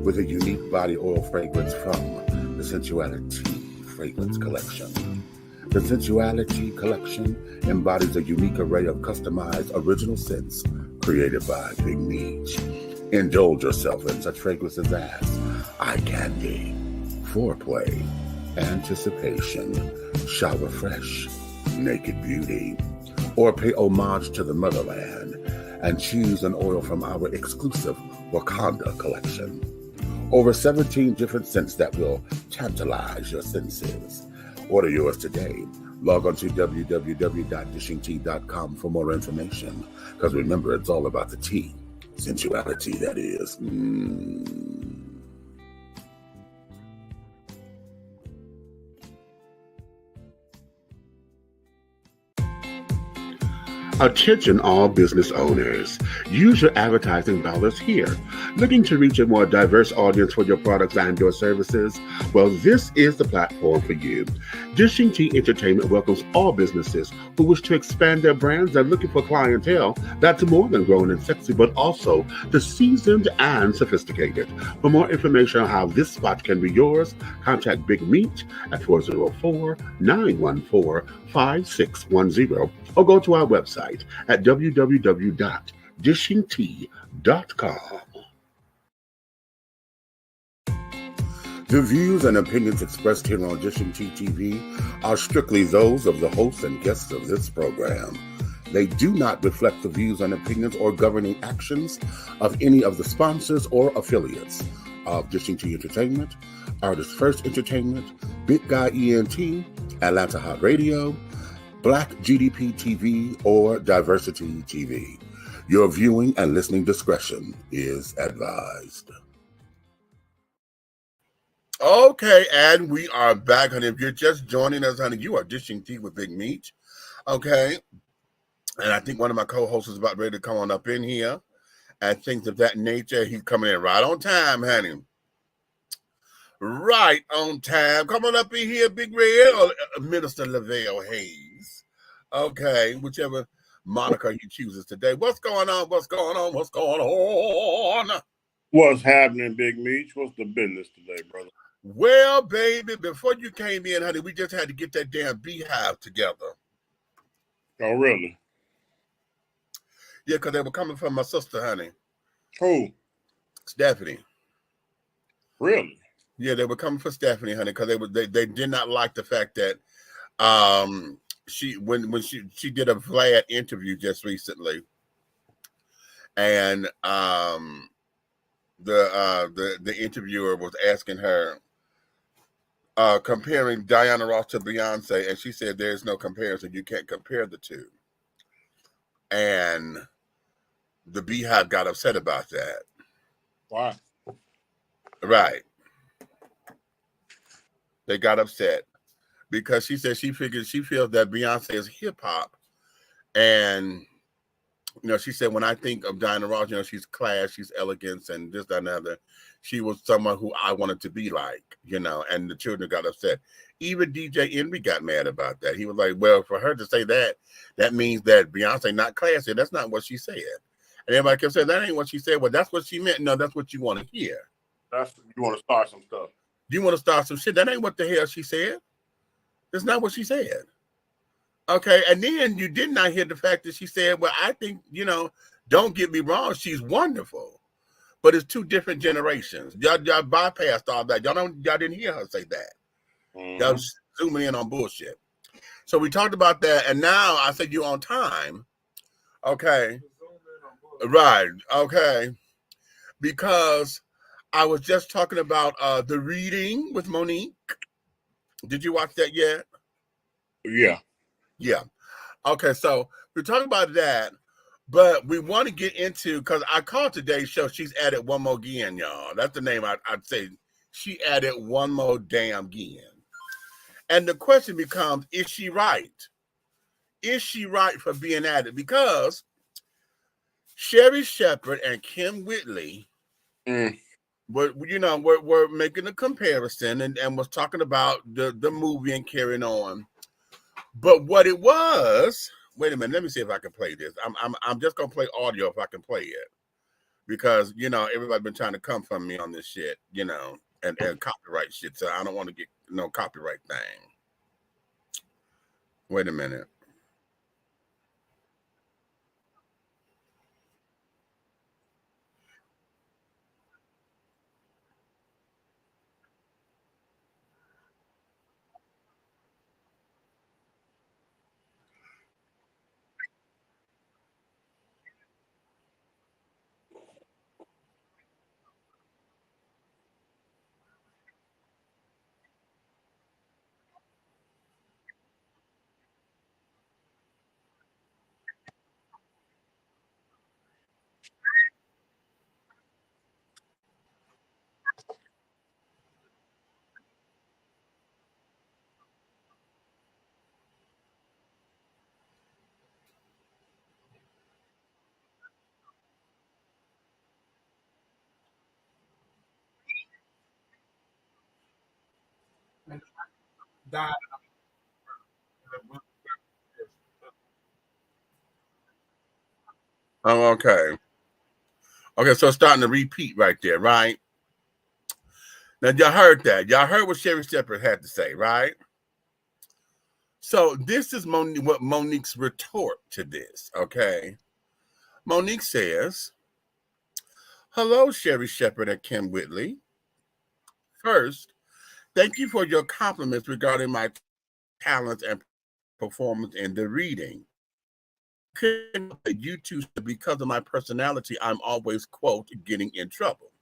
with a unique body oil fragrance from the Sensuality Fragrance Collection. The Sensuality Collection embodies a unique array of customized original scents created by Big Meech. Indulge yourself in such fragrances as eye candy, foreplay, anticipation, shower fresh, naked beauty, or pay homage to the motherland and choose an oil from our exclusive Wakanda collection. Over 17 different scents that will tantalize your senses. Order yours today. Log on to www.dishingtea.com for more information. Because remember, it's all about the tea. Sensuality, that is. Attention all business owners. Use your advertising dollars here. Looking to reach a more diverse audience for your products and your services? Well, this is the platform for you. Dishing Tea Entertainment welcomes all businesses who wish to expand their brands and looking for clientele that's more than grown and sexy, but also the seasoned and sophisticated. For more information on how this spot can be yours, contact Big Meech at 404-914-5610 or go to our website at www.dishingtea.com. The views and opinions expressed here on Dishing Tea TV are strictly those of the hosts and guests of this program. They do not reflect the views and opinions or governing actions of any of the sponsors or affiliates of Dishing Tea Entertainment, Artist First Entertainment, Big Guy ENT, Atlanta Hot Radio, Black GDP TV, or Diversity TV. Your viewing and listening discretion is advised. Okay, and we are back, honey. If you're just joining us, honey, you are Dishing Tea with Big Meech. Okay, and I think one of my co-hosts is about ready to come on up in here and things of that nature. He's coming in right on time, honey. Right on time. Come on up in here, Big Red, or Minister Lavelle Hayes. Okay, whichever moniker he chooses today. What's going on? What's going on? What's going on? What's happening, Big Meech? What's the business today, brother? Well, baby, before you came in, honey, we just had to get that damn beehive together. Oh, really? Yeah, because they were coming from my sister, honey. Who? Stephanie. Really? Yeah, they were coming for Stephanie, honey, because they did not like the fact that she did a Vlad interview just recently, and the interviewer was asking her comparing Diana Ross to Beyonce, and she said there's no comparison. You can't compare the two. And the Beehive got upset about that. Why? Right. They got upset because she said she feels that Beyonce is hip hop. And, you know, she said, when I think of Diana Ross, you know, she's class, she's elegance, and this, that, and the other. She was someone who I wanted to be like, you know, and the children got upset. Even DJ Envy got mad about that. He was like, well, for her to say that, that means that Beyonce not classy. That's not what she said. And everybody kept saying, that ain't what she said. Well, that's what she meant. No, that's what you want to hear. You want to start some stuff. You want to start some shit. That ain't what the hell she said. That's not what she said. Okay, and then you did not hear the fact that she said, well, I think, you know, don't get me wrong, she's wonderful. But it's two different generations. Y'all bypassed all that. Y'all didn't hear her say that. Mm-hmm. zooming in on bullshit. So we talked about that, and now I said you on time. Okay. Right. Okay. Because I was just talking about the reading with Monique. Did you watch that yet? Yeah. Yeah. Okay, so we're talking about that, but we want to get into, because I called today's show, she's added one more again, y'all. That's the name I'd say. She added one more damn again. And the question becomes, is she right? Is she right for being added? Because Sherry Shepherd and Kim Whitley we're making a comparison and was talking about the movie and carrying on. But what it was, wait a minute, let me see if I can play this. I'm just gonna play audio if I can play it. Because everybody been trying to come from me on this shit, and copyright shit. So I don't want to get no copyright thing. Wait a minute. Oh, okay. Okay, so it's starting to repeat right there, right? Now y'all heard that. Y'all heard what Sherry Shepherd had to say, right? So this is what Monique's retort to this, okay? Monique says, hello, Sherry Shepherd and Kim Whitley. First, thank you for your compliments regarding my talents and performance in the reading. You two, because of my personality, I'm always, quote, getting in trouble.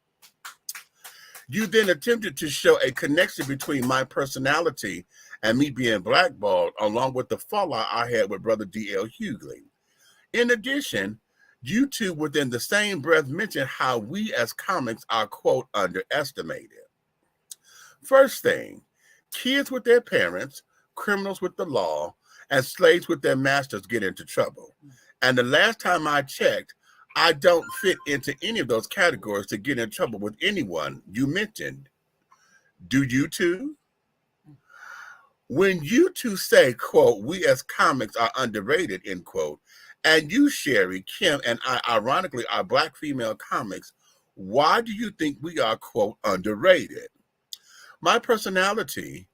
You then attempted to show a connection between my personality and me being blackballed, along with the fallout I had with Brother D.L. Hughley. In addition, you two within the same breath mentioned how we as comics are, quote, underestimated. First thing, kids with their parents, criminals with the law, and slaves with their masters get into trouble. And the last time I checked, I don't fit into any of those categories to get in trouble with anyone you mentioned. Do you two? When you two say, quote, we as comics are underrated, end quote, and you, Sherry, Kim, and I, ironically, are Black female comics, why do you think we are, quote, underrated? My personality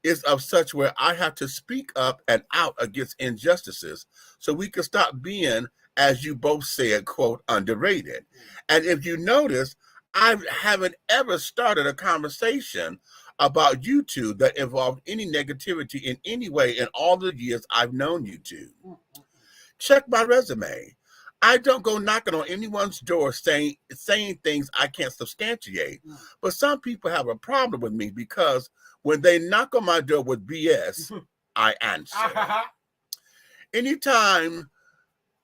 is of such where I have to speak up and out against injustices so we can stop being, as you both said, quote, underrated. And if you notice, I haven't ever started a conversation about you two that involved any negativity in any way in all the years I've known you two. Check my resume. I don't go knocking on anyone's door saying things I can't substantiate. But some people have a problem with me because when they knock on my door with BS, I answer. Anytime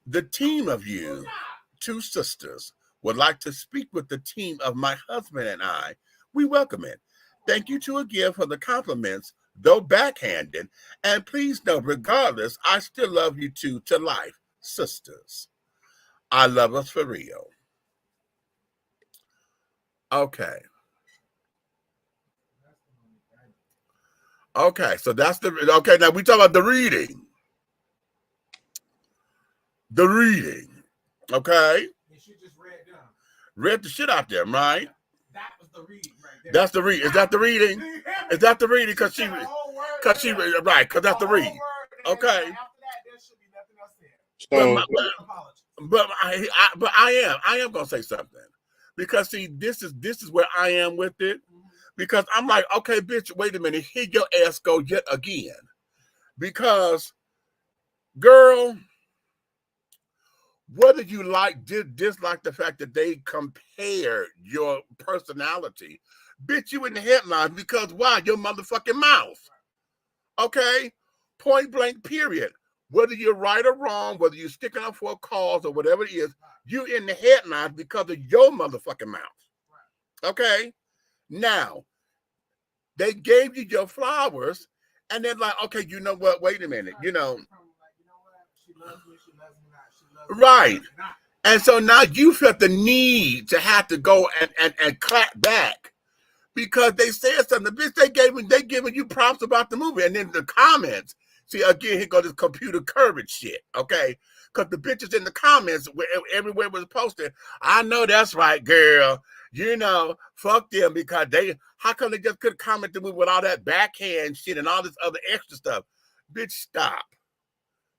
the team of you, two sisters, would like to speak with the team of my husband and I, we welcome it. Thank you to again for the compliments, though backhanded. And please know, regardless, I still love you two to life, sisters. I love us for real. Okay. Okay, so that's okay, now we talk about the reading. The reading. Okay? She just read them. Read the shit out there, right? That was the reading right there. That's the read. Is that the reading? Is that the reading? Because right, because that's the read. Okay. After that, there should be nothing else said. But I am gonna say something. Because see, this is where I am with it. Because I'm like, okay, bitch, wait a minute, here your ass go yet again. Because, girl, whether you dislike the fact that they compared your personality, bitch, you in the headlines because why? Your motherfucking mouth. Okay? Point blank, period. Whether you're right or wrong, whether you're sticking up for a cause or whatever it is, you in the headlines because of your motherfucking mouth. Okay? Now, they gave you your flowers, and they're like, okay, you know what? Wait a minute. You know, right. And so now you felt the need to have to go and clap back because they said something. The bitch, they giving you props about the movie. And then the comments, see, again, here goes this computer courage shit, okay? Because the bitches in the comments, everywhere was posted, I know that's right, girl. You know, fuck them because how come they just couldn't comment the movie with all that backhand shit and all this other extra stuff? Bitch, stop.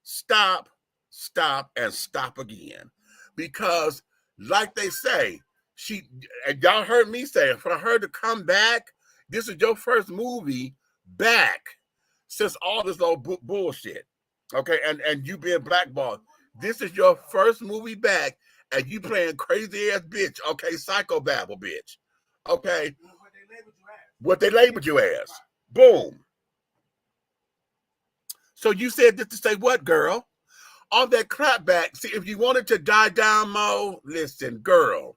Stop, stop, and stop again. Because, like they say, and y'all heard me say, for her to come back, this is your first movie back since all this old bullshit. Okay, and you being blackballed. This is your first movie back, and you playing crazy ass bitch. Okay, psychobabble bitch. Okay, what they labeled you as. Boom. So you said this to say what, girl? All that clapback. See, if you wanted to die down, Mo, listen, girl.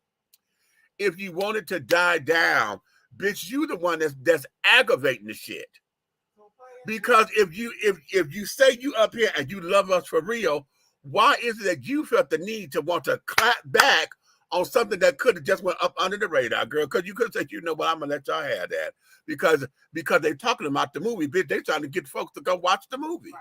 If you wanted to die down, bitch, you the one that's aggravating the shit. Because if you say you up here and you love us for real, why is it that you felt the need to want to clap back on something that could have just went up under the radar, girl? Because you could have said, you know what, I'm gonna let y'all have that. Because they're talking about the movie, bitch. They trying to get folks to go watch the movie.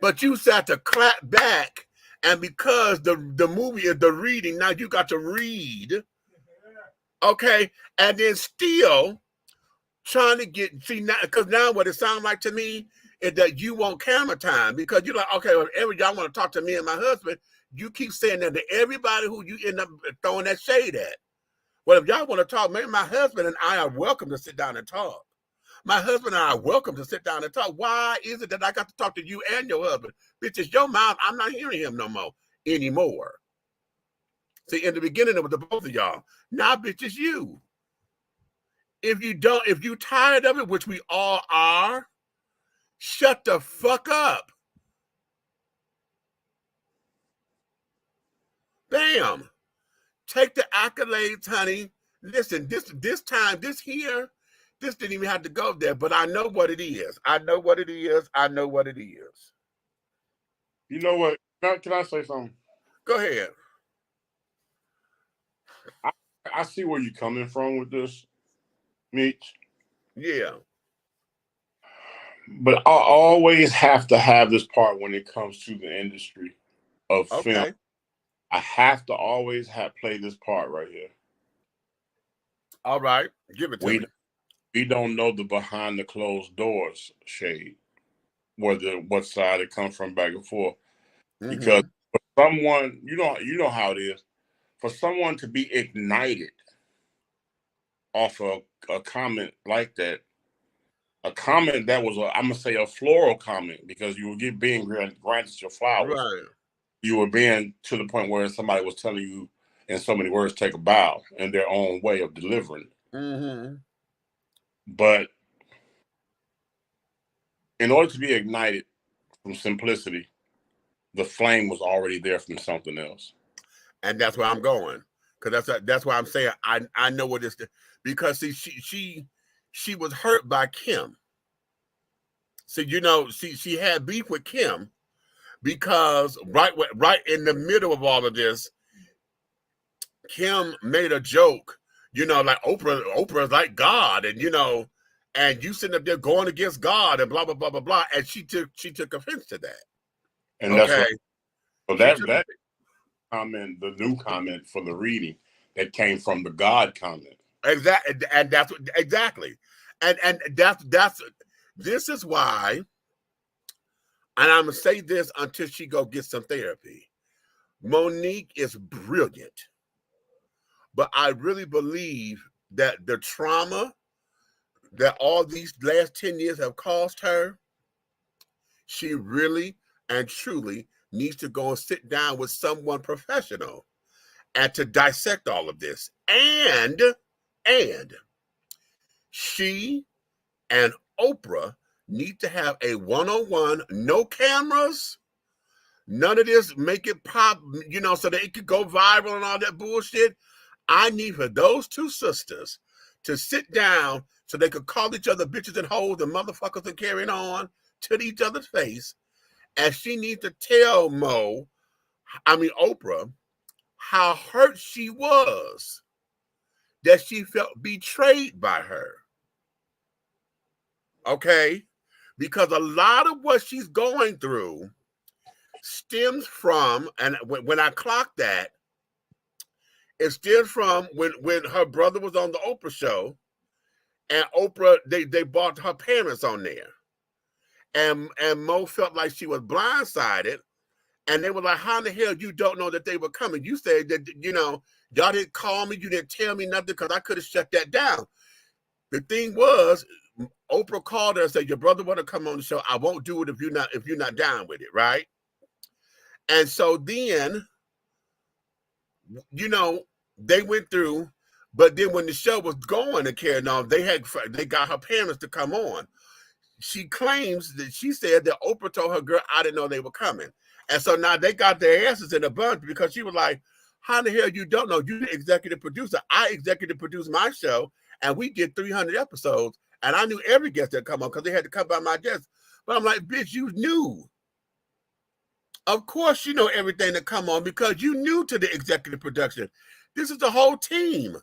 But you sat to clap back, and because the movie is the reading, now you got to read, okay, and then still trying to now, because now what it sounds like to me is that you want camera time because you're like, okay, whenever y'all want to talk to me and my husband, you keep saying that to everybody who you end up throwing that shade at. Well, if y'all want to talk, maybe my husband and I are welcome to sit down and talk. My husband and I are welcome to sit down and talk. Why is it that I got to talk to you and your husband? Bitch, it's your mouth. I'm not hearing him no more anymore. See, in the beginning, it was the both of y'all. Now, bitch, it's you. If you tired of it, which we all are, shut the fuck up. Bam. Take the accolades, honey. Listen, this time, this didn't even have to go there, but I know what it is. I know what it is. I know what it is. You know what? Can I say something? Go ahead. I see where you're coming from with this, Meech. Yeah. But I always have to have this part when it comes to the industry of film. I have to always play this part right here. All right. Give it to me. We don't know the behind the closed doors shade, what side it comes from back and forth. Mm-hmm. Because for someone, you know how it is, for someone to be ignited off of a comment like that, a comment that was I'm gonna say a floral comment because you were being granted your flowers. Right. You were being to the point where somebody was telling you in so many words, take a bow in their own way of delivering. Mm-hmm. But in order to be ignited from simplicity, the flame was already there from something else. And that's where I'm going. Because that's why I'm saying I know what this is. Because see, she was hurt by Kim. So she had beef with Kim because right in the middle of all of this, Kim made a joke, like Oprah's like God, and and you sitting up there going against God and blah blah blah blah blah, and she took offense to that. And okay, so that comment, the new comment for the reading, that came from the God comment. Exactly, and that's exactly, and that's this is why, and I'm gonna say this until she go get some therapy. Monique is brilliant, but I really believe that the trauma that all these last 10 years have caused her, she really and truly needs to go and sit down with someone professional and to dissect all of this. And she and Oprah need to have a one-on-one, no cameras, none of this, make it pop, you know, so that it could go viral and all that bullshit. I need for those two sisters to sit down so they could call each other bitches and hoes and motherfuckers and carrying on to each other's face. And she needs to tell Oprah, how hurt she was that she felt betrayed by her. Okay? Because a lot of what she's going through stems from, and when I clocked that, it stems from when her brother was on the Oprah show, and Oprah, they brought her parents on there. And Mo felt like she was blindsided, and they were like, how in the hell you don't know that they were coming? You said that, you know, y'all didn't call me, you didn't tell me nothing, because I could have shut that down. The thing was, Oprah called her and said, your brother want to come on the show. I won't do it if you're not down with it, right? And so then, you know, they went through, but then when the show was going and carrying on, they got her parents to come on. She claims that she said that Oprah told her, girl, I didn't know they were coming. And so now they got their asses in a bunch because she was like, how the hell you don't know? You're the executive producer. I executive produced my show, and we did 300 episodes, and I knew every guest that come on because they had to come by my desk. But I'm like, bitch, you knew. Of course you know everything that come on because you knew to the executive production. This is a whole team.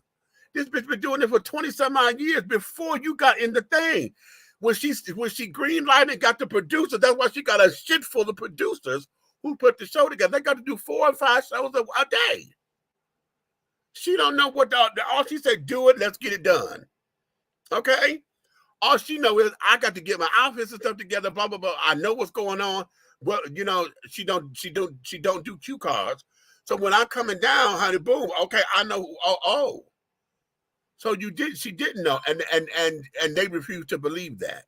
This bitch been doing it for 20-some odd years before you got in the thing. When she green-lighted and got the producer, that's why she got a shit full of producers who put the show together. They got to do 4 or 5 shows a day. She don't know what all she said, do it, let's get it done. Okay? All she know is I got to get my outfits and stuff together, blah, blah, blah. I know what's going on. Well, you know, she don't do cue cards. So when I'm coming down, honey, boom, okay, I know. Oh. So she didn't know, and they refused to believe that.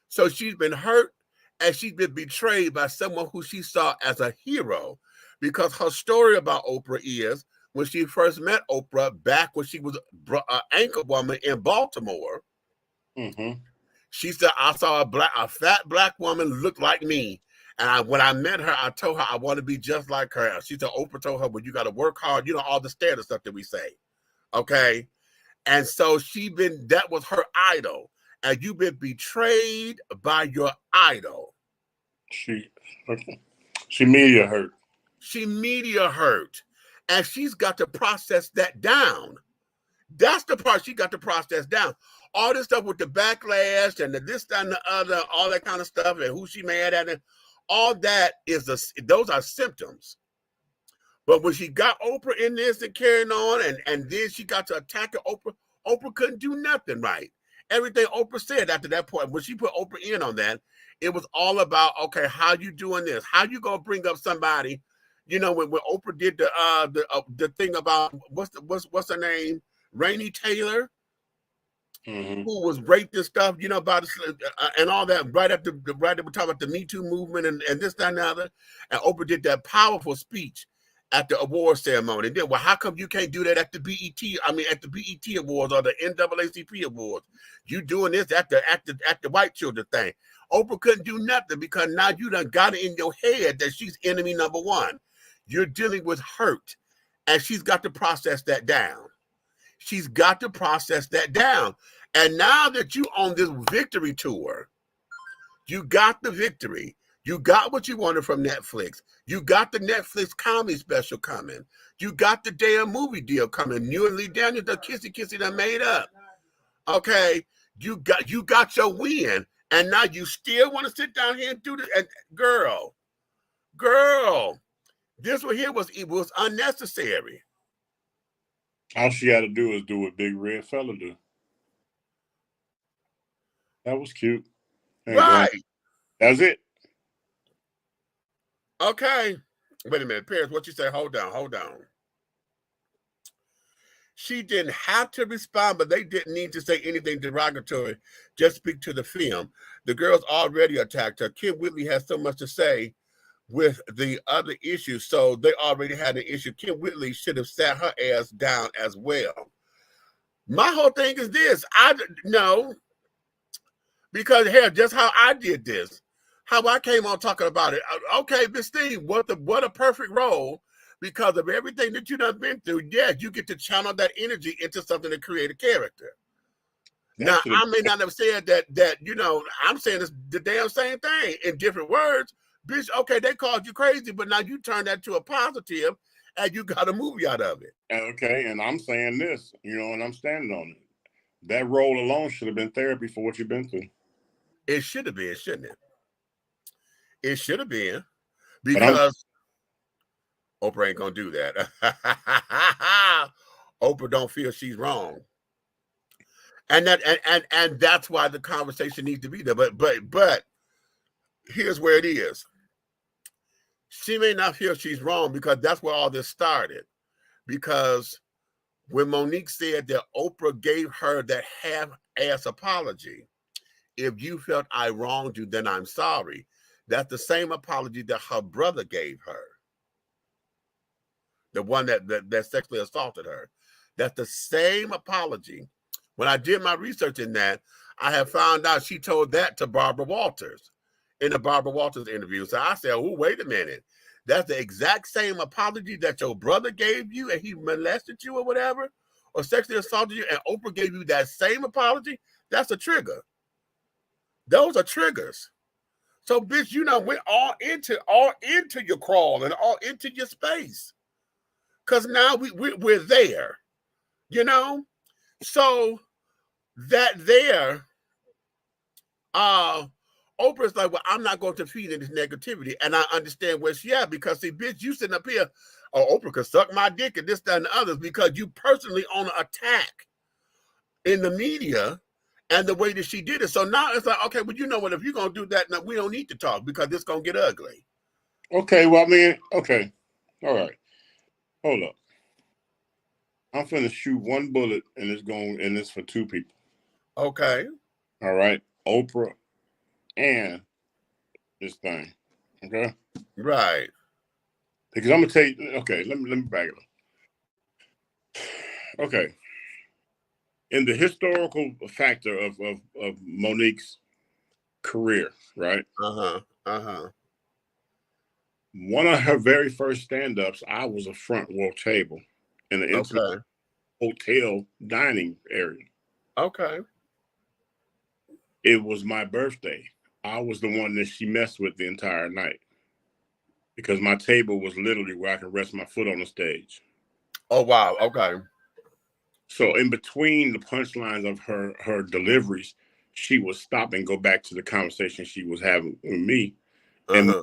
So she's been hurt, and she's been betrayed by someone who she saw as a hero, because her story about Oprah is when she first met Oprah back when she was an anchor woman in Baltimore. Mm-hmm. She said, I saw a fat black woman look like me. And when I met her, I told her I want to be just like her. She said, Oprah told her, well, you got to work hard. You know, all the standard stuff that we say. Okay. And so that was her idol. And you've been betrayed by your idol. She media hurt. She media hurt. And she's got to process that down. That's the part she got to process down. All this stuff with the backlash and the this, that, and the other, all that kind of stuff, and who she mad at, and all that those are symptoms. But when she got Oprah in this and carrying on, and then she got to attack Oprah couldn't do nothing right. Everything Oprah said after that point, when she put Oprah in on that, it was all about, okay, how you doing this? How you gonna bring up somebody? You know, when Oprah did the thing about what's her name, Rainey Taylor, mm-hmm. who was raped and stuff, you know, about and all that. Right after we talk about the Me Too movement and this, that, and the other, and Oprah did that powerful speech at the award ceremony. And then, well, how come you can't do that at the at the BET Awards or the NAACP Awards? You doing this at the white children thing. Oprah couldn't do nothing because now you done got it in your head that she's enemy number one. You're dealing with hurt, and she's got to process that down. She's got to process that down. And now that you on this victory tour, you got the victory. You got what you wanted from Netflix. You got the Netflix comedy special coming. You got the damn movie deal coming. You and Lee Daniels, the kissy that made up. Okay, you got your win, and now you still want to sit down here and do this. And girl, this one here was unnecessary. All she had to do is do what Big Red Fella do. That was cute. Right. That's it. Okay. Wait a minute, Paris, what you say? Hold on. She didn't have to respond, but they didn't need to say anything derogatory. Just speak to the film. The girls already attacked her. Kim Whitley has so much to say with the other issues, so they already had an issue. Kim Whitley should have sat her ass down as well. My whole thing is this. I know, because hell, just how I did this, how I came on talking about it. Okay, Miss Steve, what a perfect role, because of everything that you done been through. Yes, you get to channel that energy into something to create a character. Now, I may not have said that you know, I'm saying this, the damn same thing in different words. Bitch, okay, they called you crazy, but now you turn that to a positive and you got a movie out of it. Okay, and I'm saying this, you know, and I'm standing on it. That role alone should have been therapy for what you've been through. It should have been, shouldn't it? It should have been, because Oprah ain't gonna do that. Oprah don't feel she's wrong, and that's why the conversation needs to be there. But here's where it is. She may not feel she's wrong, because that's where all this started. Because when Monique said that Oprah gave her that half-ass apology, if you felt I wronged you, then I'm sorry. That's the same apology that her brother gave her. The one that sexually assaulted her. That's the same apology. When I did my research in that, I have found out she told that to Barbara Walters in the Barbara Walters interview. So I said, oh, wait a minute. That's the exact same apology that your brother gave you and he molested you or whatever, or sexually assaulted you, and Oprah gave you that same apology. That's a trigger. Those are triggers. So, bitch, you know, we're all into your crawl and all into your space. Because now we're there, you know? So that there, Oprah's like, well, I'm not going to feed in this negativity. And I understand where she at, because, see, bitch, you sitting up here, oh, Oprah could suck my dick and this, that, and the others, because you personally on an attack in the media and the way that she did it. So now it's like, okay, well, you know what? If you're going to do that, now we don't need to talk, because it's going to get ugly. Okay, well, I mean, okay. All right. Hold up. I'm finna shoot one bullet, and it's for two people. Okay. All right. Oprah and this thing. Okay? Right. Because I'm gonna tell you, okay, let me back it up. Okay. In the historical factor of Monique's career, right? One of her very first stand-ups, I was a front row table in the intimate hotel dining area. Okay. It was my birthday. I was the one that she messed with the entire night, because my table was literally where I could rest my foot on the stage. Oh, wow. Okay. So in between the punchlines of her deliveries, she would stop and go back to the conversation she was having with me and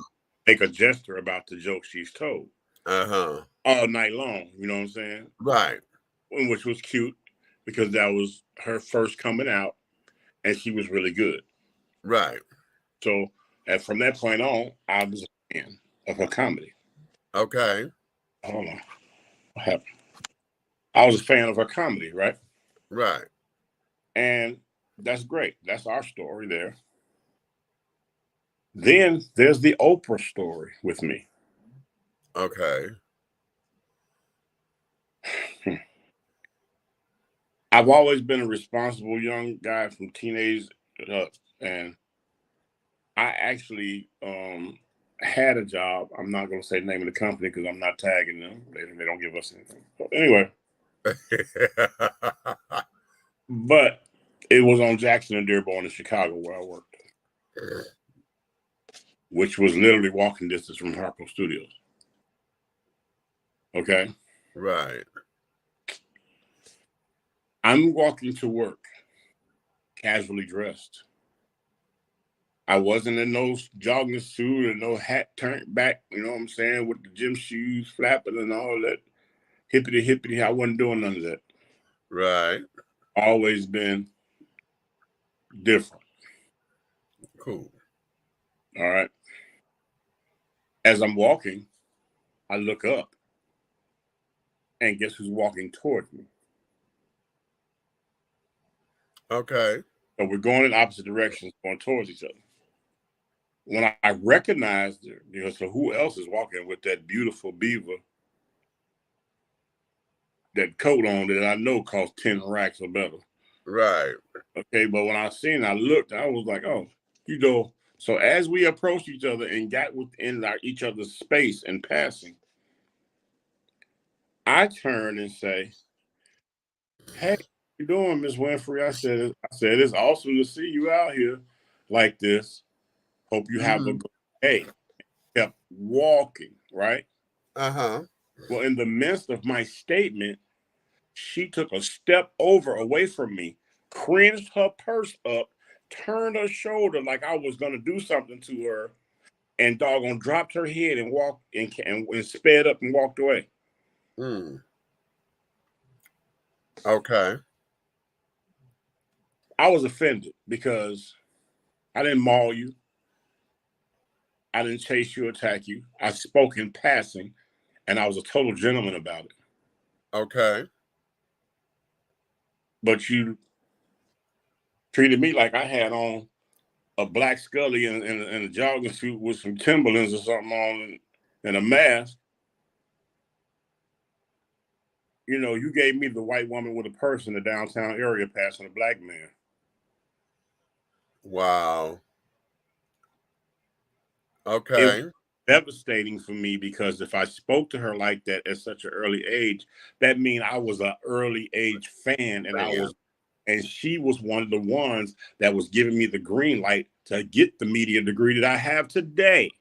make a gesture about the joke she's told all night long. You know what I'm saying? Right. Which was cute, because that was her first coming out, and she was really good. Right. So from that point on, I was a fan of her comedy. Okay. Hold on. What happened? I was a fan of her comedy, right? Right. And that's great. That's our story there. Then there's the Oprah story with me. Okay. I've always been a responsible young guy from teenage up, and I actually had a job. I'm not going to say the name of the company because I'm not tagging them. They don't give us anything. But anyway. But it was on Jackson and Dearborn in Chicago where I worked, which was literally walking distance from Harpo Studios. Okay? Right. I'm walking to work, casually dressed. I wasn't in no jogging suit or no hat turned back, you know what I'm saying, with the gym shoes flapping and all that hippity. I wasn't doing none of that. Right. Always been different. Cool. All right. As I'm walking, I look up, and guess who's walking towards me? Okay. So we're going in opposite directions, going towards each other. When I recognized her, so who else is walking with that beautiful beaver, that coat on that I know costs 10 racks or better. Right. Okay, but when I seen, I looked, I was like, oh, So as we approached each other and got within each other's space and passing, I turned and say, "Hey, how you doing, Miss Winfrey?" I said, "It's awesome to see you out here like this. Hope you have a good day." Kept walking, right? Well, in the midst of my statement, she took a step away from me, cringed her purse up, turned her shoulder like I was going to do something to her, and doggone dropped her head and walked and sped up and walked away. Okay. I was offended because I didn't maul you. I didn't chase you, attack you. I spoke in passing, and I was a total gentleman about it. Okay. But you treated me like I had on a black Scully and a jogging suit with some Timberlands or something on and a mask. You gave me the white woman with a purse in the downtown area passing a black man. Wow. Okay. It was devastating for me because if I spoke to her like that at such an early age, that means I was an early age fan, and she was one of the ones that was giving me the green light to get the media degree that I have today.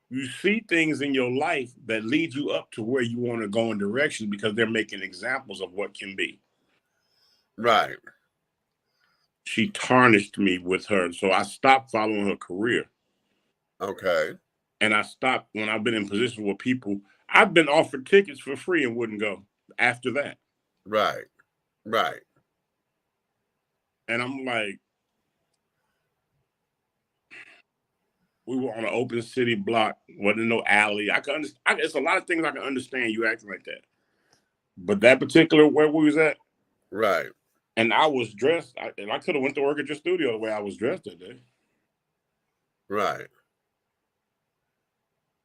You see things in your life that lead you up to where you want to go in direction because they're making examples of what can be. Right. She tarnished me with her, so I stopped following her career. Okay. And I stopped when I've been in positions where people, I've been offered tickets for free and wouldn't go after that. Right. Right. And I'm like, we were on an open city block, wasn't no alley. I can understand. It's a lot of things I can understand you acting like that. But that particular where we was at, right. And I was dressed, and I could have went to work at your studio the way I was dressed that day. Right.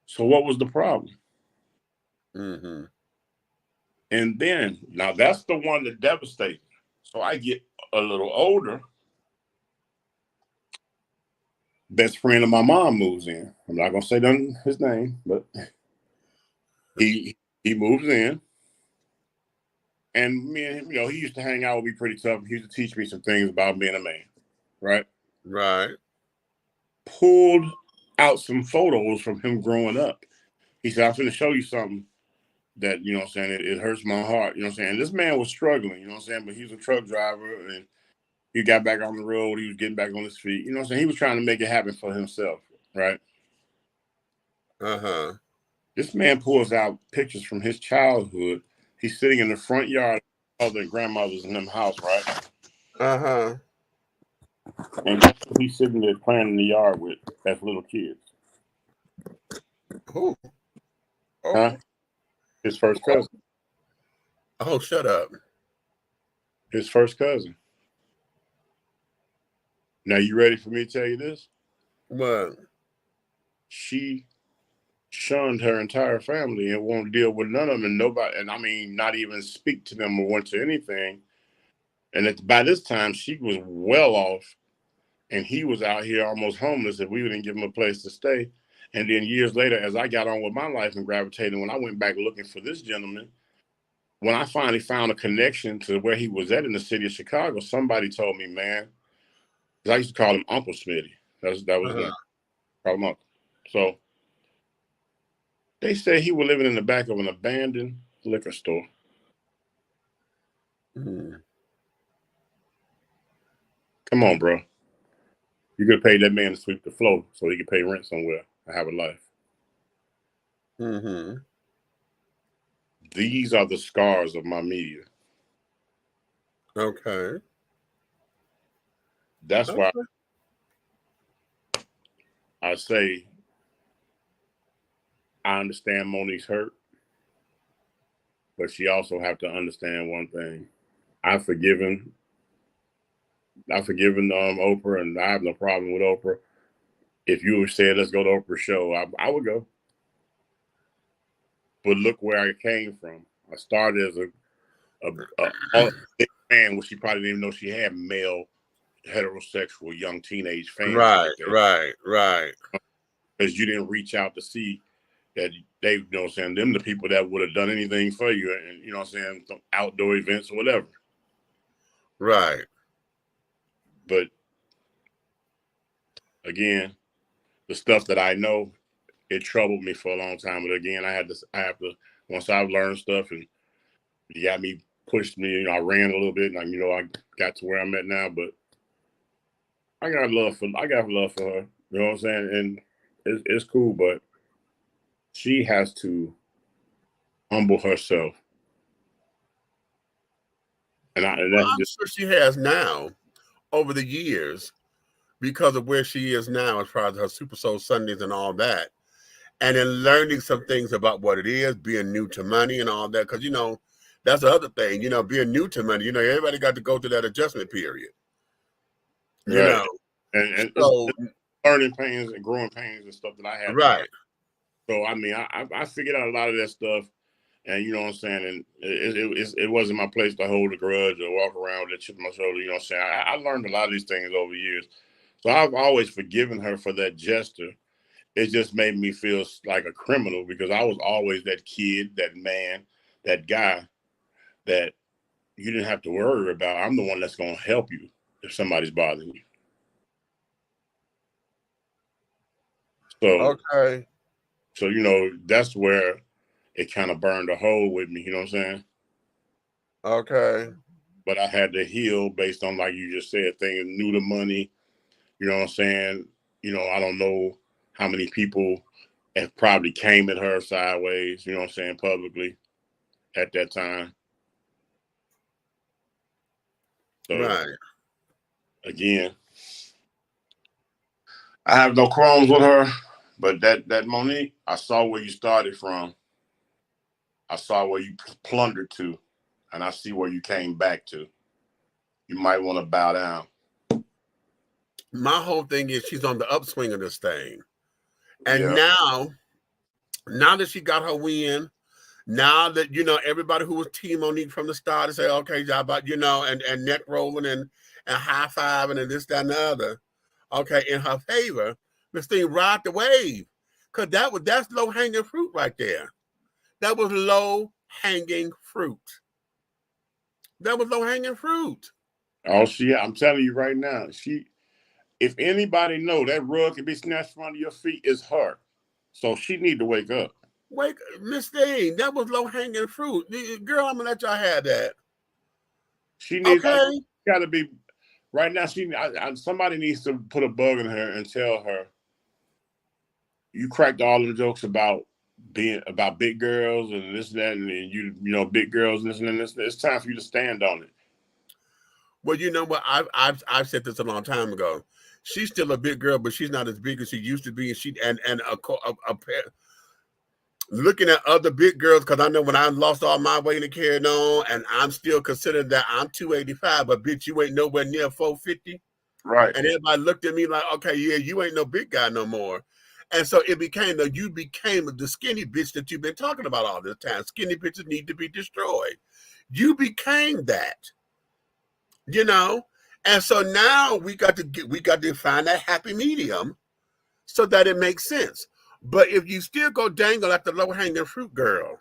So what was the problem? Mm-hmm. And then, now that's the one that devastates me. So I get a little older. Best friend of my mom moves in. I'm not gonna say his name, but he moves in. And me and him, he used to hang out with me pretty tough. He used to teach me some things about being a man, right? Right. Pulled out some photos from him growing up. He said, "I'm going to show you something that, it hurts my heart." You know what I'm saying? This man was struggling, you know what I'm saying? But he was a truck driver, and he got back on the road. He was getting back on his feet. You know what I'm saying? He was trying to make it happen for himself, right? This man pulls out pictures from his childhood. He's sitting in the front yard of their grandmother's in them house, right? And guess who he's sitting there playing in the yard with as little kids? Who? Oh. Huh? His first cousin. Oh, shut up. His first cousin. Now, you ready for me to tell you this? What? She shunned her entire family and won't deal with none of them, and nobody, and I mean, not even speak to them or went to anything. And by this time, she was well off, and he was out here almost homeless if we didn't give him a place to stay. And then years later, as I got on with my life and gravitated, when I went back looking for this gentleman, when I finally found a connection to where he was at in the city of Chicago, somebody told me, man, because I used to call him Uncle Smitty. That was his name. Call him Uncle. So they said he was living in the back of an abandoned liquor store. Come on, bro. You could pay that man to sweep the floor so he could pay rent somewhere and have a life. These are the scars of my media. Okay. That's why I say I understand Monique's hurt, but she also have to understand one thing. I've forgiven Oprah, and I have no problem with Oprah. If you said let's go to Oprah's show, I would go. But look where I came from. I started as a fan, which she probably didn't even know she had male heterosexual young teenage fans. Right. Because you didn't reach out to see that they, you know what I'm saying, them the people that would have done anything for you, and you know what I'm saying, some outdoor events or whatever. Right. But again, the stuff that I know, it troubled me for a long time. But again, I have to once I've learned stuff and you got me, pushed me, you know, I ran a little bit, and you know, I got to where I'm at now. But I got love for her. You know what I'm saying? And it's cool, but she has to humble herself. And I'm sure she has now over the years because of where she is now as far as her Super Soul Sundays and all that. And then learning some things about what it is, being new to money and all that. Because, you know, that's the other thing, you know, being new to money, you know, everybody got to go through that adjustment period. You right. know. And so it's learning pains and growing pains and stuff that I had. Right. So, I mean, I figured out a lot of that stuff. And you know what I'm saying? And it wasn't my place to hold a grudge or walk around with a chip on my shoulder. You know what I'm saying? I learned a lot of these things over the years. So I've always forgiven her for that gesture. It just made me feel like a criminal because I was always that kid, that man, that guy that you didn't have to worry about. I'm the one that's going to help you if somebody's bothering you. So, okay. So, you know, that's where it kind of burned a hole with me. You know what I'm saying? Okay. But I had to heal based on, like you just said, things new to money. You know what I'm saying? You know, I don't know how many people have probably came at her sideways, you know what I'm saying, publicly at that time. So, right. Again, I have no qualms with her, but that Monique, I saw where you started from. I saw where you plundered to, and I see where you came back to. You might want to bow down. My whole thing is she's on the upswing of this thing. And yeah. now that she got her win, now that, you know, everybody who was Team Monique from the start to say, okay, job about, you know, and neck rolling and high-fiving and this, that, and the other, okay, in her favor, this thing ride the wave. Because that's low-hanging fruit right there. That was low-hanging fruit. That was low-hanging fruit. Oh, I'm telling you right now, if anybody know that rug can be snatched from under your feet, it's her. So she need to wake up. Miss Thing, that was low-hanging fruit. Girl, I'm going to let y'all have that. She needs, got to be, right now, somebody needs to put a bug in her and tell her, you cracked all the jokes about big girls and this and that, and you know, big girls and this and this. It's time for you to stand on it. Well, you know what? I've said this a long time ago. She's still a big girl, but she's not as big as she used to be. Looking at other big girls, because I know when I lost all my weight and carried on, and I'm still considered that I'm 285, but bitch, you ain't nowhere near 450. Right. And everybody looked at me like, okay, yeah, you ain't no big guy no more. And so you became the skinny bitch that you've been talking about all this time. Skinny bitches need to be destroyed. You became that. You know, and so now we got to find that happy medium so that it makes sense. But if you still go dangle at the low-hanging fruit, girl,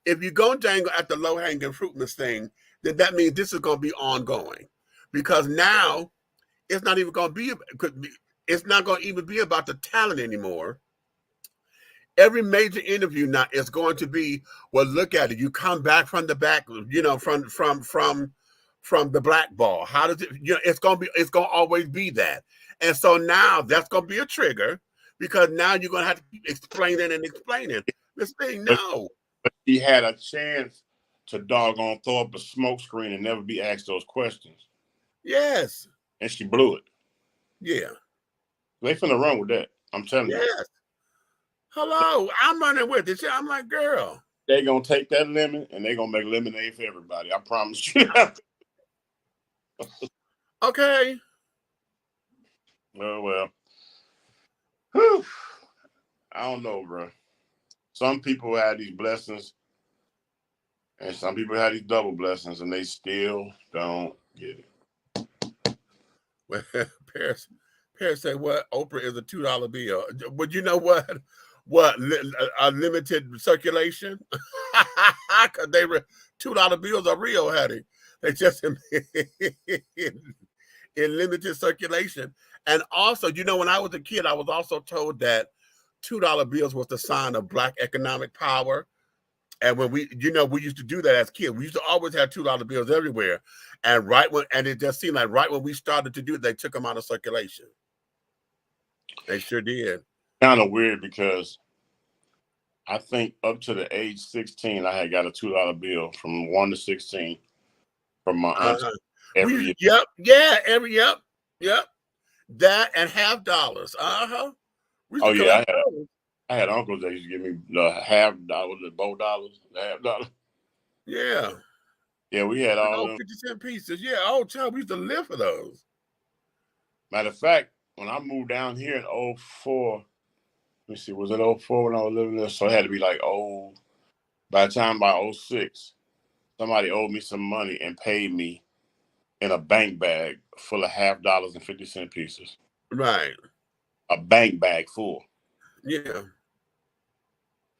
if you go dangle at the low-hanging fruit, Miss Thing, then that means this is going to be ongoing, because now it's not even going to be about the talent anymore. Every major interview now is going to be, well, look at it. You come back from the back, you know, from the black ball. How does it, you know, it's going to always be that. And so now that's going to be a trigger, because now you're going to have to keep explaining. This thing, no. But she had a chance to doggone throw up a smoke screen and never be asked those questions. Yes. And she blew it. Yeah. They finna run with that. I'm telling you. Yes. Hello. I'm running with it. I'm like, girl. They gonna take that lemon and they gonna make lemonade for everybody. I promise you. Okay. Oh well. Whew. I don't know, bro. Some people had these blessings, and some people had these double blessings, and they still don't get it. Well, Paris said, "What? Oprah is a $2 bill." But you know what? What a limited circulation? Because they were $2 bills are real, honey. They just in limited circulation. And also, you know, when I was a kid, I was also told that $2 bills was the sign of Black economic power. And when we, you know, we used to do that as kids. We used to always have $2 bills everywhere. And it just seemed like right when we started to do it, they took them out of circulation. They sure did. Kind of weird because I think up to the age 16, I had got a $2 bill from 1 to 16 from my aunt every year. Yep, yeah, yep. That and half dollars. Oh yeah, I had uncles that used to give me the $half, the $4, the $half. Yeah. Yeah, we had all of them. 50-cent pieces. Yeah, oh, child, we used to live for those. Matter of fact, when I moved down here in 04, let me see, was it 04 when I was living there? So it had to be like, by the time by 06, somebody owed me some money and paid me in a bank bag full of $half and 50-cent pieces. Right. A bank bag full. Yeah.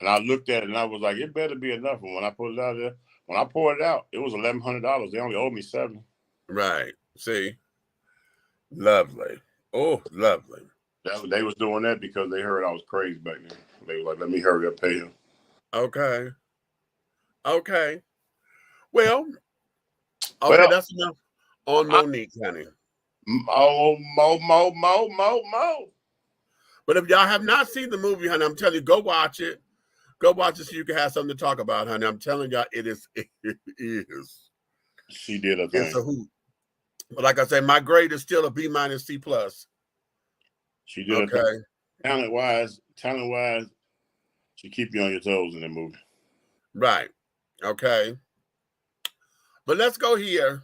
And I looked at it and I was like, it better be enough. And when I put it out there, when I poured it out, it was $1,100. They only owed me $7. Right. See? Lovely. Oh, lovely. They was doing that because they heard I was crazy back then. They were like, let me hurry up, pay him. Okay. Well, that's enough on Monique, honey. Mo. But if y'all have not seen the movie, honey, I'm telling you, go watch it. Go watch it so you can have something to talk about, honey. I'm telling y'all, it is. She did a thing. It's a hoot. But like I say, my grade is still a B- C+. She did a thing. Talent wise, she keep you on your toes in the movie. Right. Okay. But let's go here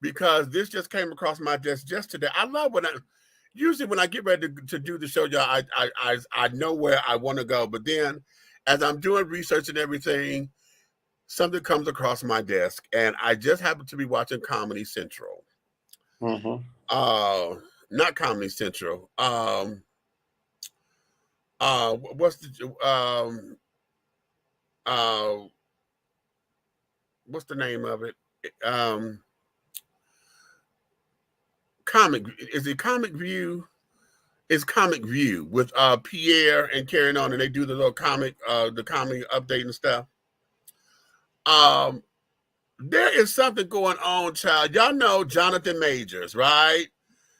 because this just came across my desk just today. I love usually when I get ready to do the show, y'all, I know where I want to go. But then as I'm doing research and everything, something comes across my desk, and I just happen to be watching Comedy Central. Mm-hmm. Not Comedy Central. What's the name of it? Is it Comic View? It's Comic View with Pierre and carrying on, and they do the little comic, the comedy update and stuff. There is something going on, child. Y'all know Jonathan Majors, right?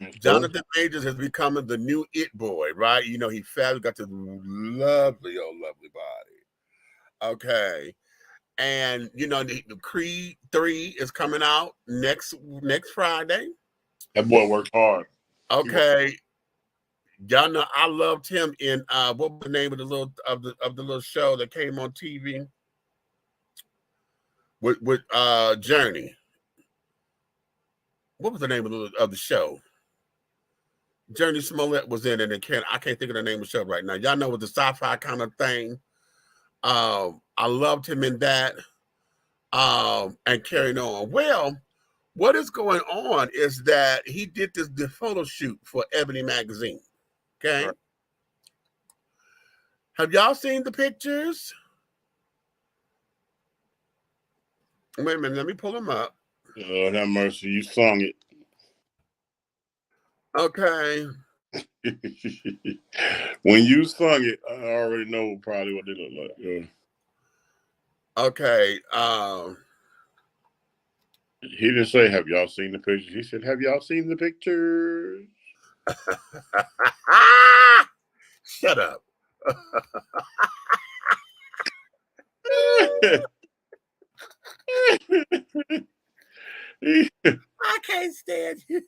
Mm-hmm. Jonathan Majors has become the new it boy, right? You know, he got this lovely body. Okay. And you know, the Creed 3 is coming out next Friday. That boy worked hard. Okay. Y'all know I loved him in what was the name of the little show that came on TV with Journey. What was the name of the show? Journey Smollett was in it, and I can't think of the name of the show right now. Y'all know with the sci-fi kind of thing. I loved him in that. And carrying on. Well, what is going on is that he did the photo shoot for Ebony magazine. Okay. Right. Have y'all seen the pictures? Wait a minute, let me pull them up. Lord have mercy, you sung it. Okay. When you sung it, I already know probably what they look like. Yeah. Okay. He didn't say, have y'all seen the pictures? He said, have y'all seen the pictures? Shut up. I can't stand you.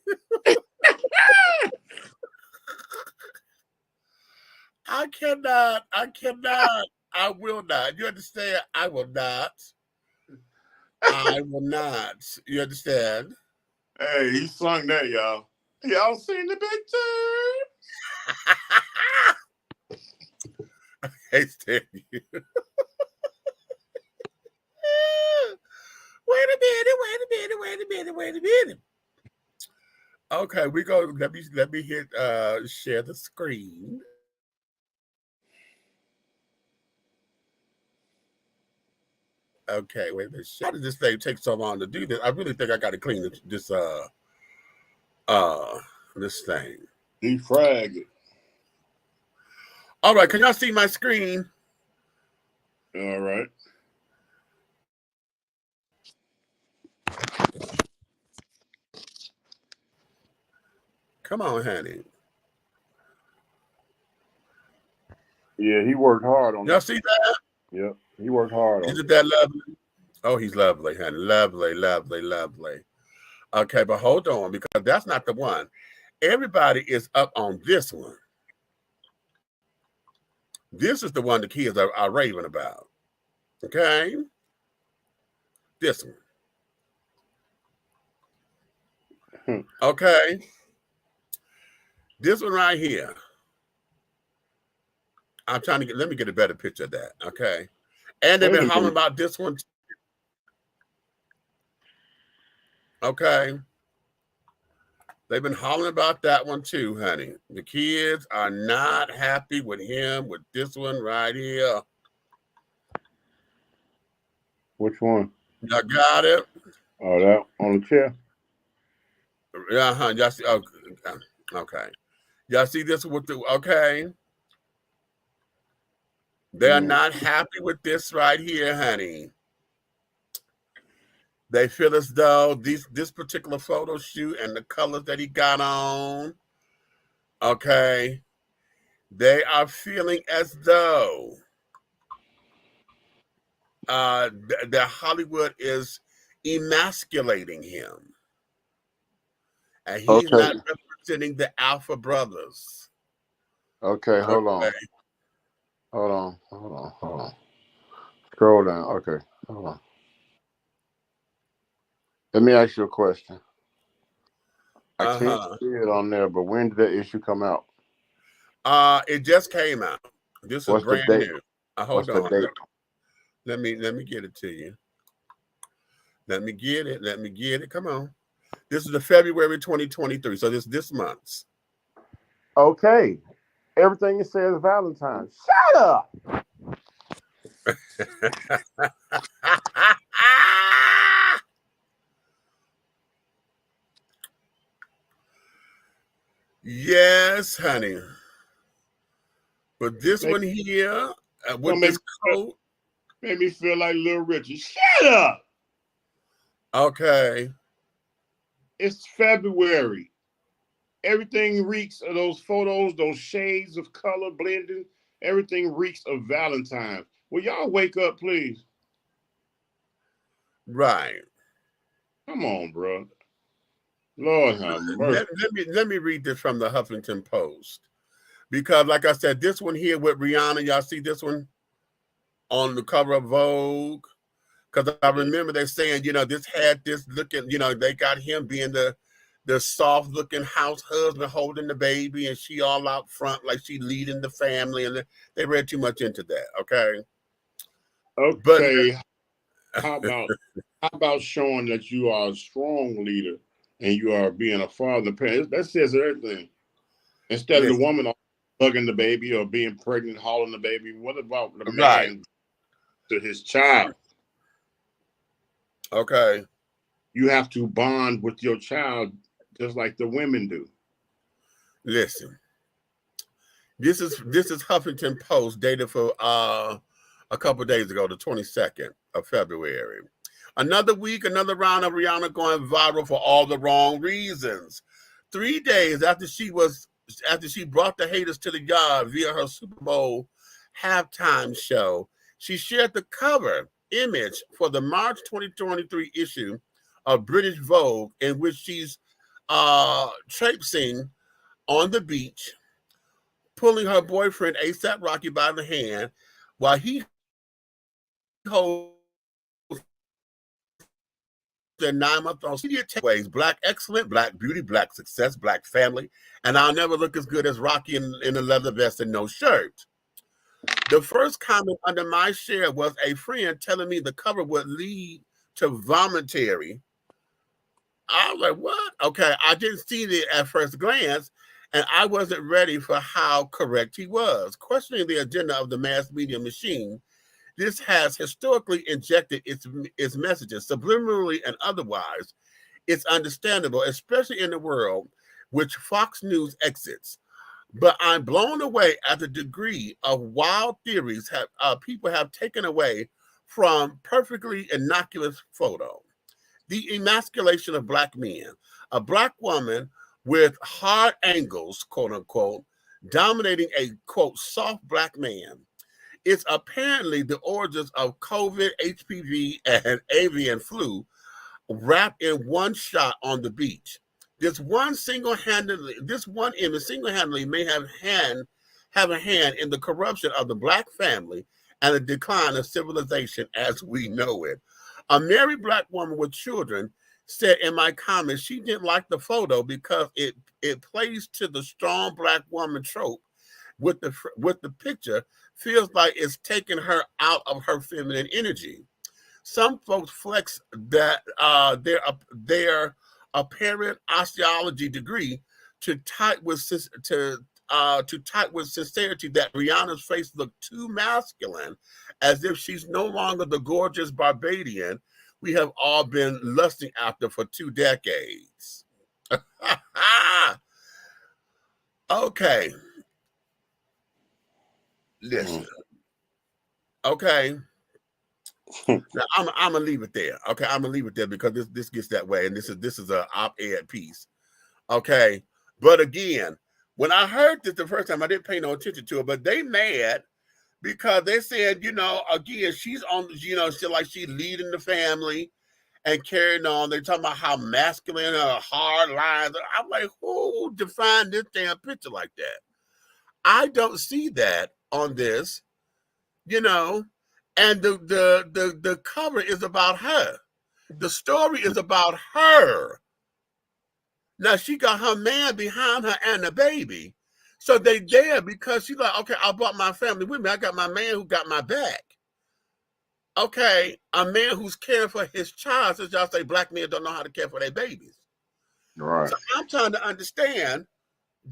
I cannot. I will not. You understand? I will not. I will not. You understand? Hey, he sung that, y'all. Y'all seen the picture? I stand you. Wait a minute. Okay, we go. Let me hit share the screen. Okay, wait a minute. How did this thing take so long to do this? I really think I got to clean this thing. Defrag it. All right, can y'all see my screen? All right. Come on, honey. Yeah, he worked hard on Y'all see that? Yep, he worked hard on it. Isn't that lovely? Oh, he's lovely, honey. Lovely. Okay, but hold on, because that's not the one. Everybody is up on this one. This is the one the kids are raving about. Okay? This one. Okay? This one right here. I'm trying to let me get a better picture of that. Okay? And they've been hollering about this one. Okay? They've been hollering about that one too, honey. The kids are not happy with him with this one right here. Which one? Y'all got it? Oh, that on the chair? Yeah, y'all see? Oh, okay. Y'all see this with the okay? They're not happy with this right here, honey. They feel as though this particular photo shoot and the colors that he got on, okay, they are feeling as though that Hollywood is emasculating him. And he's not representing the Alpha brothers. Okay, hold on. Scroll down. Okay, hold on. Let me ask you a question. I can't see it on there, but when did that issue come out? It just came out. This is brand new. Hold on. Let me get it to you. Let me get it. Come on. This is the February 2023. So this month's. Okay. Everything it says is Valentine's. Shut up. Yes, honey. But this one here, with this coat, made me feel like Little Richard. Shut up. Okay. It's February. Everything reeks of those photos, those shades of color blending. Everything reeks of Valentine's. Will y'all wake up, please? Right. Come on, bro. Lord have mercy. Let me read this from the Huffington Post. Because, like I said, this one here with Rihanna, y'all see this one on the cover of Vogue? Because I remember they saying, this had this looking, they got him being the soft-looking house husband holding the baby, and she all out front like she leading the family, and they read too much into that, okay? Okay. But, how about showing that you are a strong leader and you are being a father parent? That says everything. Instead of the woman hugging the baby or being pregnant, hauling the baby, what about the man to his child? Okay. You have to bond with your child just like the women do. Listen. This is Huffington Post, dated for a couple of days ago, the 22nd of February. Another week, another round of Rihanna going viral for all the wrong reasons. 3 days after she brought the haters to the yard via her Super Bowl halftime show, she shared the cover image for the March 2023 issue of British Vogue, in which she's traipsing on the beach, pulling her boyfriend A$AP Rocky by the hand, while he holds their 9-month-old senior takeaways: Black excellent, Black beauty, Black success, Black family, and I'll never look as good as Rocky in a leather vest and no shirt. The first comment under my share was a friend telling me the cover would lead to voluntary. I was like, what? Okay, I didn't see it at first glance, and I wasn't ready for how correct he was. Questioning the agenda of the mass media machine, this has historically injected its messages, subliminally and otherwise. It's understandable, especially in the world which Fox News exits. But I'm blown away at the degree of wild theories people have taken away from perfectly innocuous photo. The emasculation of Black men. A Black woman with hard angles, quote unquote, dominating a, quote, soft Black man. It's apparently the origins of COVID, HPV, and avian flu wrapped in one shot on the beach. This one image single-handedly may have a hand in the corruption of the Black family and the decline of civilization as we know it. A married Black woman with children said in my comments she didn't like the photo because it plays to the strong Black woman trope with the picture, feels like it's taking her out of her feminine energy. Some folks flex that their apparent osteology degree to type with sincerity that Rihanna's face looked too masculine, as if she's no longer the gorgeous Barbadian we have all been lusting after for 2 decades. Okay. Listen. Okay. Now I'm gonna leave it there. Okay, I'm gonna leave it there because this gets that way, and this is a op-ed piece. Okay, but again, when I heard this the first time, I didn't pay no attention to it. But they mad because they said, again, she's on, she's leading the family and carrying on. They're talking about how masculine or hard lines. I'm like, who defined this damn picture like that? I don't see that on this, and the cover is about her. The story is about her. Now she got her man behind her and the baby. So they there because she's like, okay, I brought my family with me. I got my man who got my back. Okay, a man who's caring for his child, since y'all say Black men don't know how to care for their babies. Right. So I'm trying to understand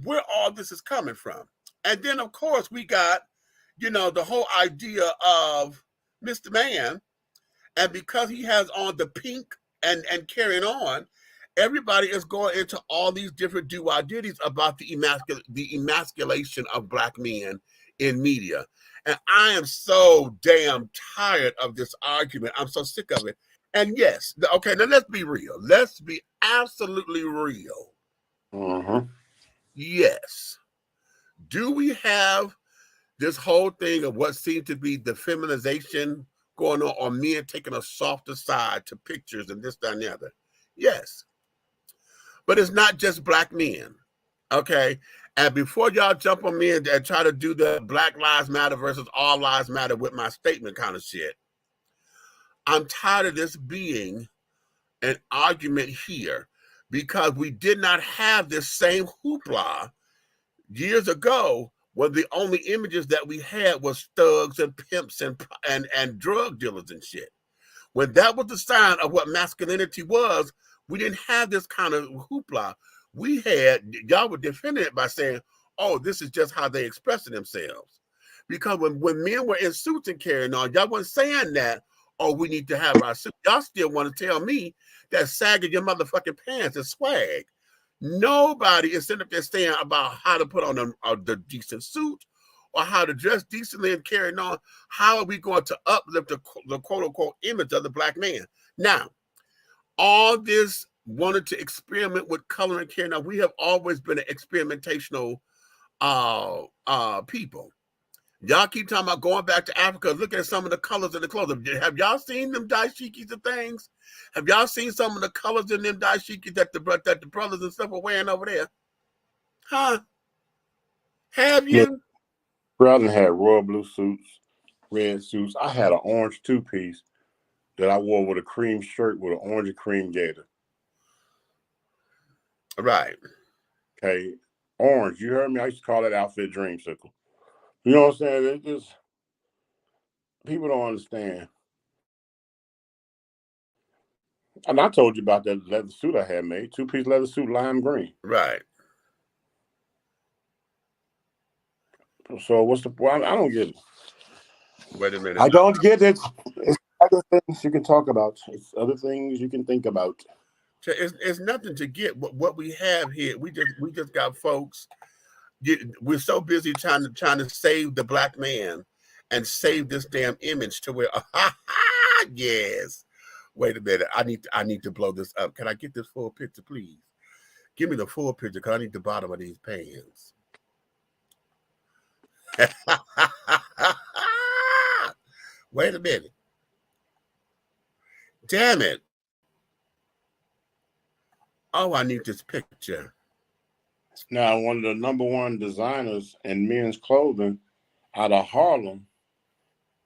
where all this is coming from. And then, of course, we got, the whole idea of Mr. Man, and because he has on the pink and carrying on, everybody is going into all these different do-I-ditties about the emasculation of Black men in media. And I am so damn tired of this argument. I'm so sick of it. And yes, okay, now let's be real. Let's be absolutely real. Mm-hmm. Yes. Do we have this whole thing of what seems to be the feminization going on, or men taking a softer side to pictures and this, that, and the other? Yes. But it's not just Black men, okay? And before y'all jump on me and try to do the Black Lives Matter versus All Lives Matter with my statement kind of shit, I'm tired of this being an argument here, because we did not have this same hoopla years ago when the only images that we had was thugs and pimps and drug dealers and shit. When that was the sign of what masculinity was, we didn't have this kind of hoopla. We had, y'all were defending it by saying, oh, this is just how they expressing themselves. Because when men were in suits and carrying on, y'all wasn't saying that, oh, we need to have our suit. Y'all still want to tell me that sagging your motherfucking pants is swag. Nobody is sitting up there saying about how to put on the decent suit or how to dress decently and carrying on. How are we going to uplift the quote-unquote image of the Black man? Now, all this wanted to experiment with color and carrying on. We have always been an experimentational people. Y'all keep talking about going back to Africa. Look at some of the colors in the clothes. Have y'all seen them dashikis and things? Have y'all seen some of the colors in them dashikis that the brothers and stuff are wearing over there? Huh? Have you? Brother had royal blue suits. red suits. I had an orange two-piece that I wore with a cream shirt with an orange and cream gator. Right. Okay. Orange. You heard me? I used to call that outfit Dreamsicle. You know what I'm saying? It just, people don't understand. And I told you about that leather suit I had made. Two-piece leather suit, lime green. Right. So what's the point? I don't get it. Wait a minute. I don't get it. It's other things you can talk about. It's other things you can think about. It's nothing to get. What we have here, we just got folks. We're so busy trying to save the black man and save this damn image to where yes. Wait a minute. I need to blow this up. Can I get this full picture, please? Give me the full picture because I need the bottom of these pants. Wait a minute. Damn it. Oh, I need this picture. Now, one of the #1 designers in men's clothing out of Harlem,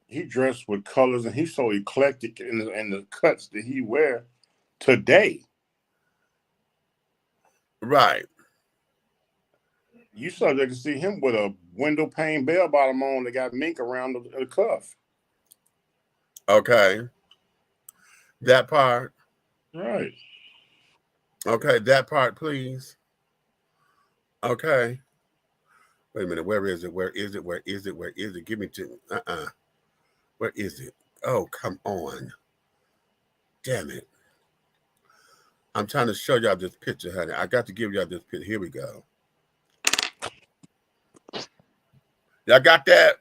he dressed with colors and he's so eclectic in the cuts that he wear today. Right. You subject to see him with a window pane bell bottom on that got mink around the cuff. Okay. That part. Right. Okay, that part, please. Okay. Wait a minute. Where is it? Where is it? Where is it? Where is it? Give me two. Where is it? Oh, come on. Damn it. I'm trying to show y'all this picture, honey. I got to give y'all this picture. Here we go. Y'all got that?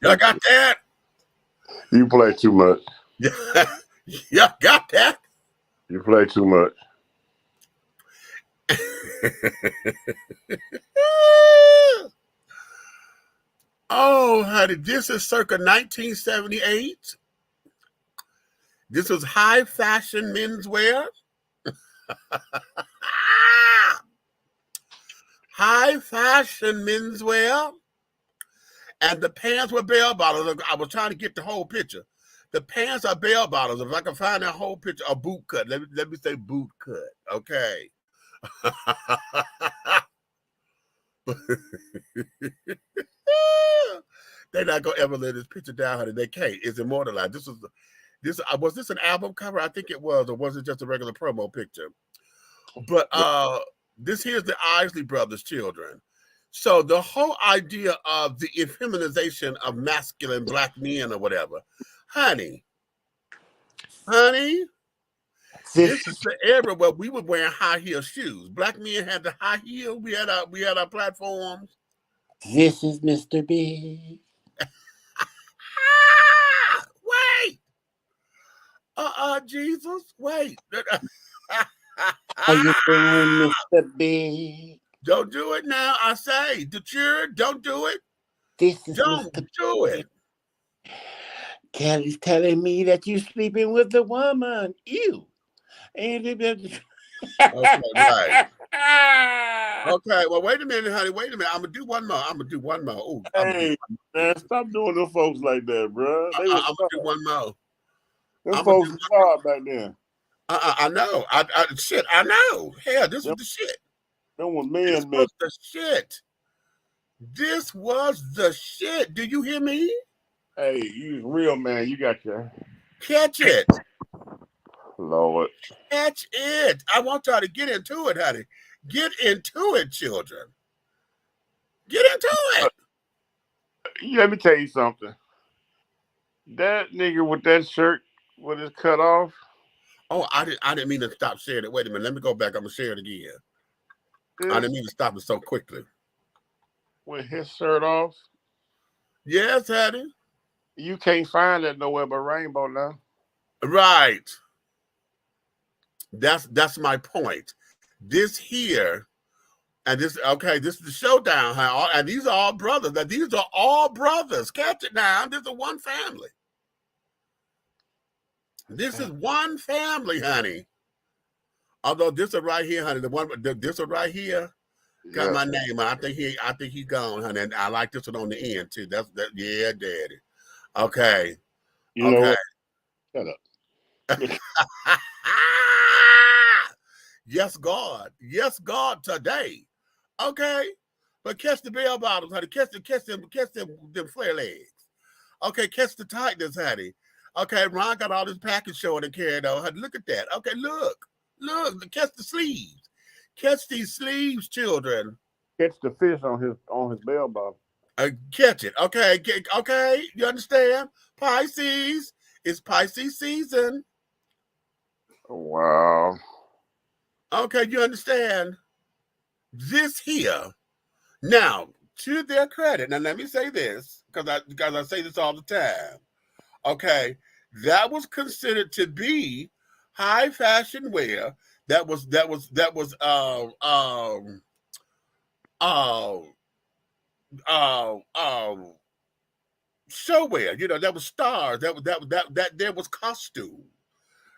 Y'all got that? You play too much. Y'all got that? You play too much. Oh, honey, this is circa 1978. This is high fashion menswear. High fashion menswear. And the pants were bell bottoms. I was trying to get the whole picture. The pants are bell bottoms. If I can find that whole picture, a boot cut. Let me say boot cut. Okay. They're not gonna ever let this picture down, honey. They can't. It's immortalized. Was this an album cover? I think it was, or was it just a regular promo picture? But this here's the Isley Brothers' children. So the whole idea of the effeminization of masculine black men or whatever, honey, this is the era where we were wearing high heel shoes. Black men had the high heel. We had our platforms. This is Mr. Big. Wait. Jesus, wait. How you doing, Mr. Big? Don't do it now. I say, the cheer, don't do it. This is Don't Mr. do it. Kelly's telling me that you sleeping with a woman. Ew. Okay, right. Okay, well, wait a minute, honey. Wait a minute. I'm gonna do one more. Ooh, hey, man, stop doing them folks like that, bro. I'm gonna do one more. Them folks were sharp back then. I know. Shit, I know. Hell, this was the shit. Them was men. This was the shit. This was the shit. Do you hear me? Hey, you real man. You got your catch it. Lord. Catch it. I want y'all to get into it, honey. Get into it, children. Get into it. Let me tell you something. That nigga with that shirt with his cut off. Oh, I didn't mean to stop sharing it. Wait a minute. Let me go back. I'm gonna share it again. I didn't mean to stop it so quickly. With his shirt off? Yes, honey. You can't find that nowhere but Rainbow now. Right. That's my point. This here, and this, okay, this is the showdown, huh? And these are all brothers. Now, these are all brothers. Catch it now. This is one family. This is one family, honey. Although this is right here, honey. This is right here. Got my name. I think he gone, honey. And I like this one on the end too. That's that. Yeah, daddy. Okay. You know what? Shut up. Yes, God. Yes, God today. Okay. But catch the bell bottoms, honey. Catch them flare legs. Okay, catch the tightness, honey. Okay, Ron got all this package showing and carrying on. Honey, look at that. Okay, look. Catch the sleeves. Catch these sleeves, children. Catch the fish on his bell bottom. Catch it. Okay, okay. You understand? Pisces. It's Pisces season. Wow. Okay, you understand? This here. Now, to their credit, now let me say this, because I say this all the time. Okay, that was considered to be high fashion wear. That was show wear. You know, that was stars. That there was costume.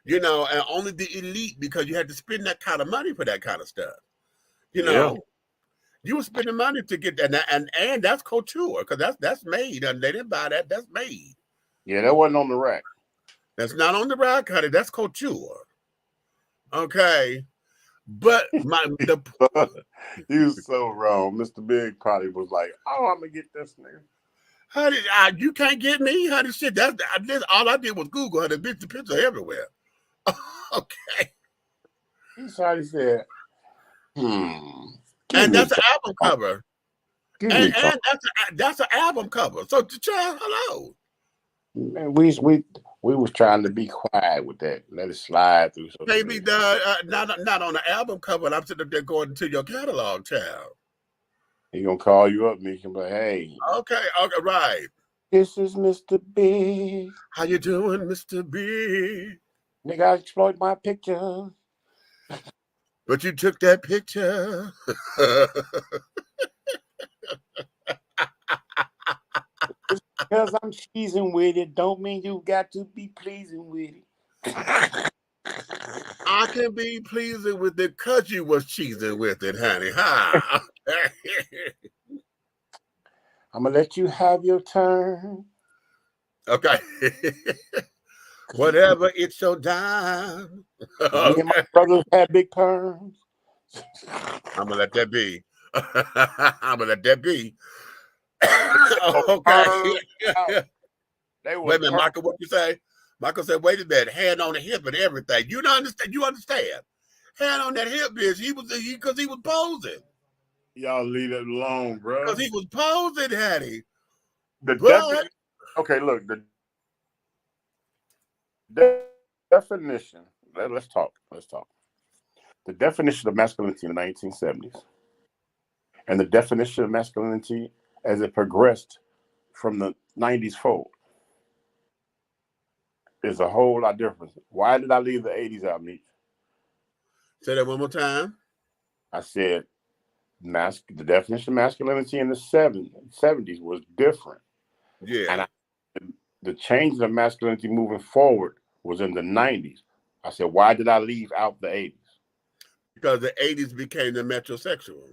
You know, and only the elite, because you had to spend that kind of money for that kind of stuff. You know, you were spending money to get that, and that's couture, because that's made, and they didn't buy that. That's made. Yeah, that wasn't on the rack. That's not on the rack, honey. That's couture. Okay, but you so wrong. Mr. Big probably was like, "Oh, I'm gonna get this nigga." Honey, you can't get me, honey. Shit, that's all I did was Google, honey. The picture everywhere. Okay. He said, And that's an album cover. And that's an album cover. So, child, hello. Man, we was trying to be quiet with that. Let it slide through. Maybe not on the album cover. And I'm sitting up there going to your catalog, child. He gonna call you up and he can be like, hey. Okay, right. This is Mr. Big. How you doing, Mr. Big? Nigga, I exploited my picture. But you took that picture. Because I'm cheesing with it, don't mean you got to be pleasing with it. I can be pleasing with it because you was cheesing with it, honey. Ha! I'm going to let you have your turn. Okay. Whatever, it's your dime. Okay. Me and my brothers had big perms. I'm going to let that be. I'm going to let that be. Okay. Wait a minute, Michael, what you say? Michael said, wait a minute, hand on the hip and everything. You don't understand? You understand? Hand on that hip, bitch. Because he was posing. Y'all leave it alone, bro. Because he was posing, Hattie. Okay, look, the definition. Let's talk. The definition of masculinity in the 1970s and the definition of masculinity as it progressed from the 90s forward is a whole lot different. Why did I leave the 80s out, Meech? Say that one more time. I said the definition of masculinity in the 70s was different. Yeah. And the change of masculinity moving forward was in the 90s. I said, why did I leave out the 80s? Because the 80s became the metrosexual.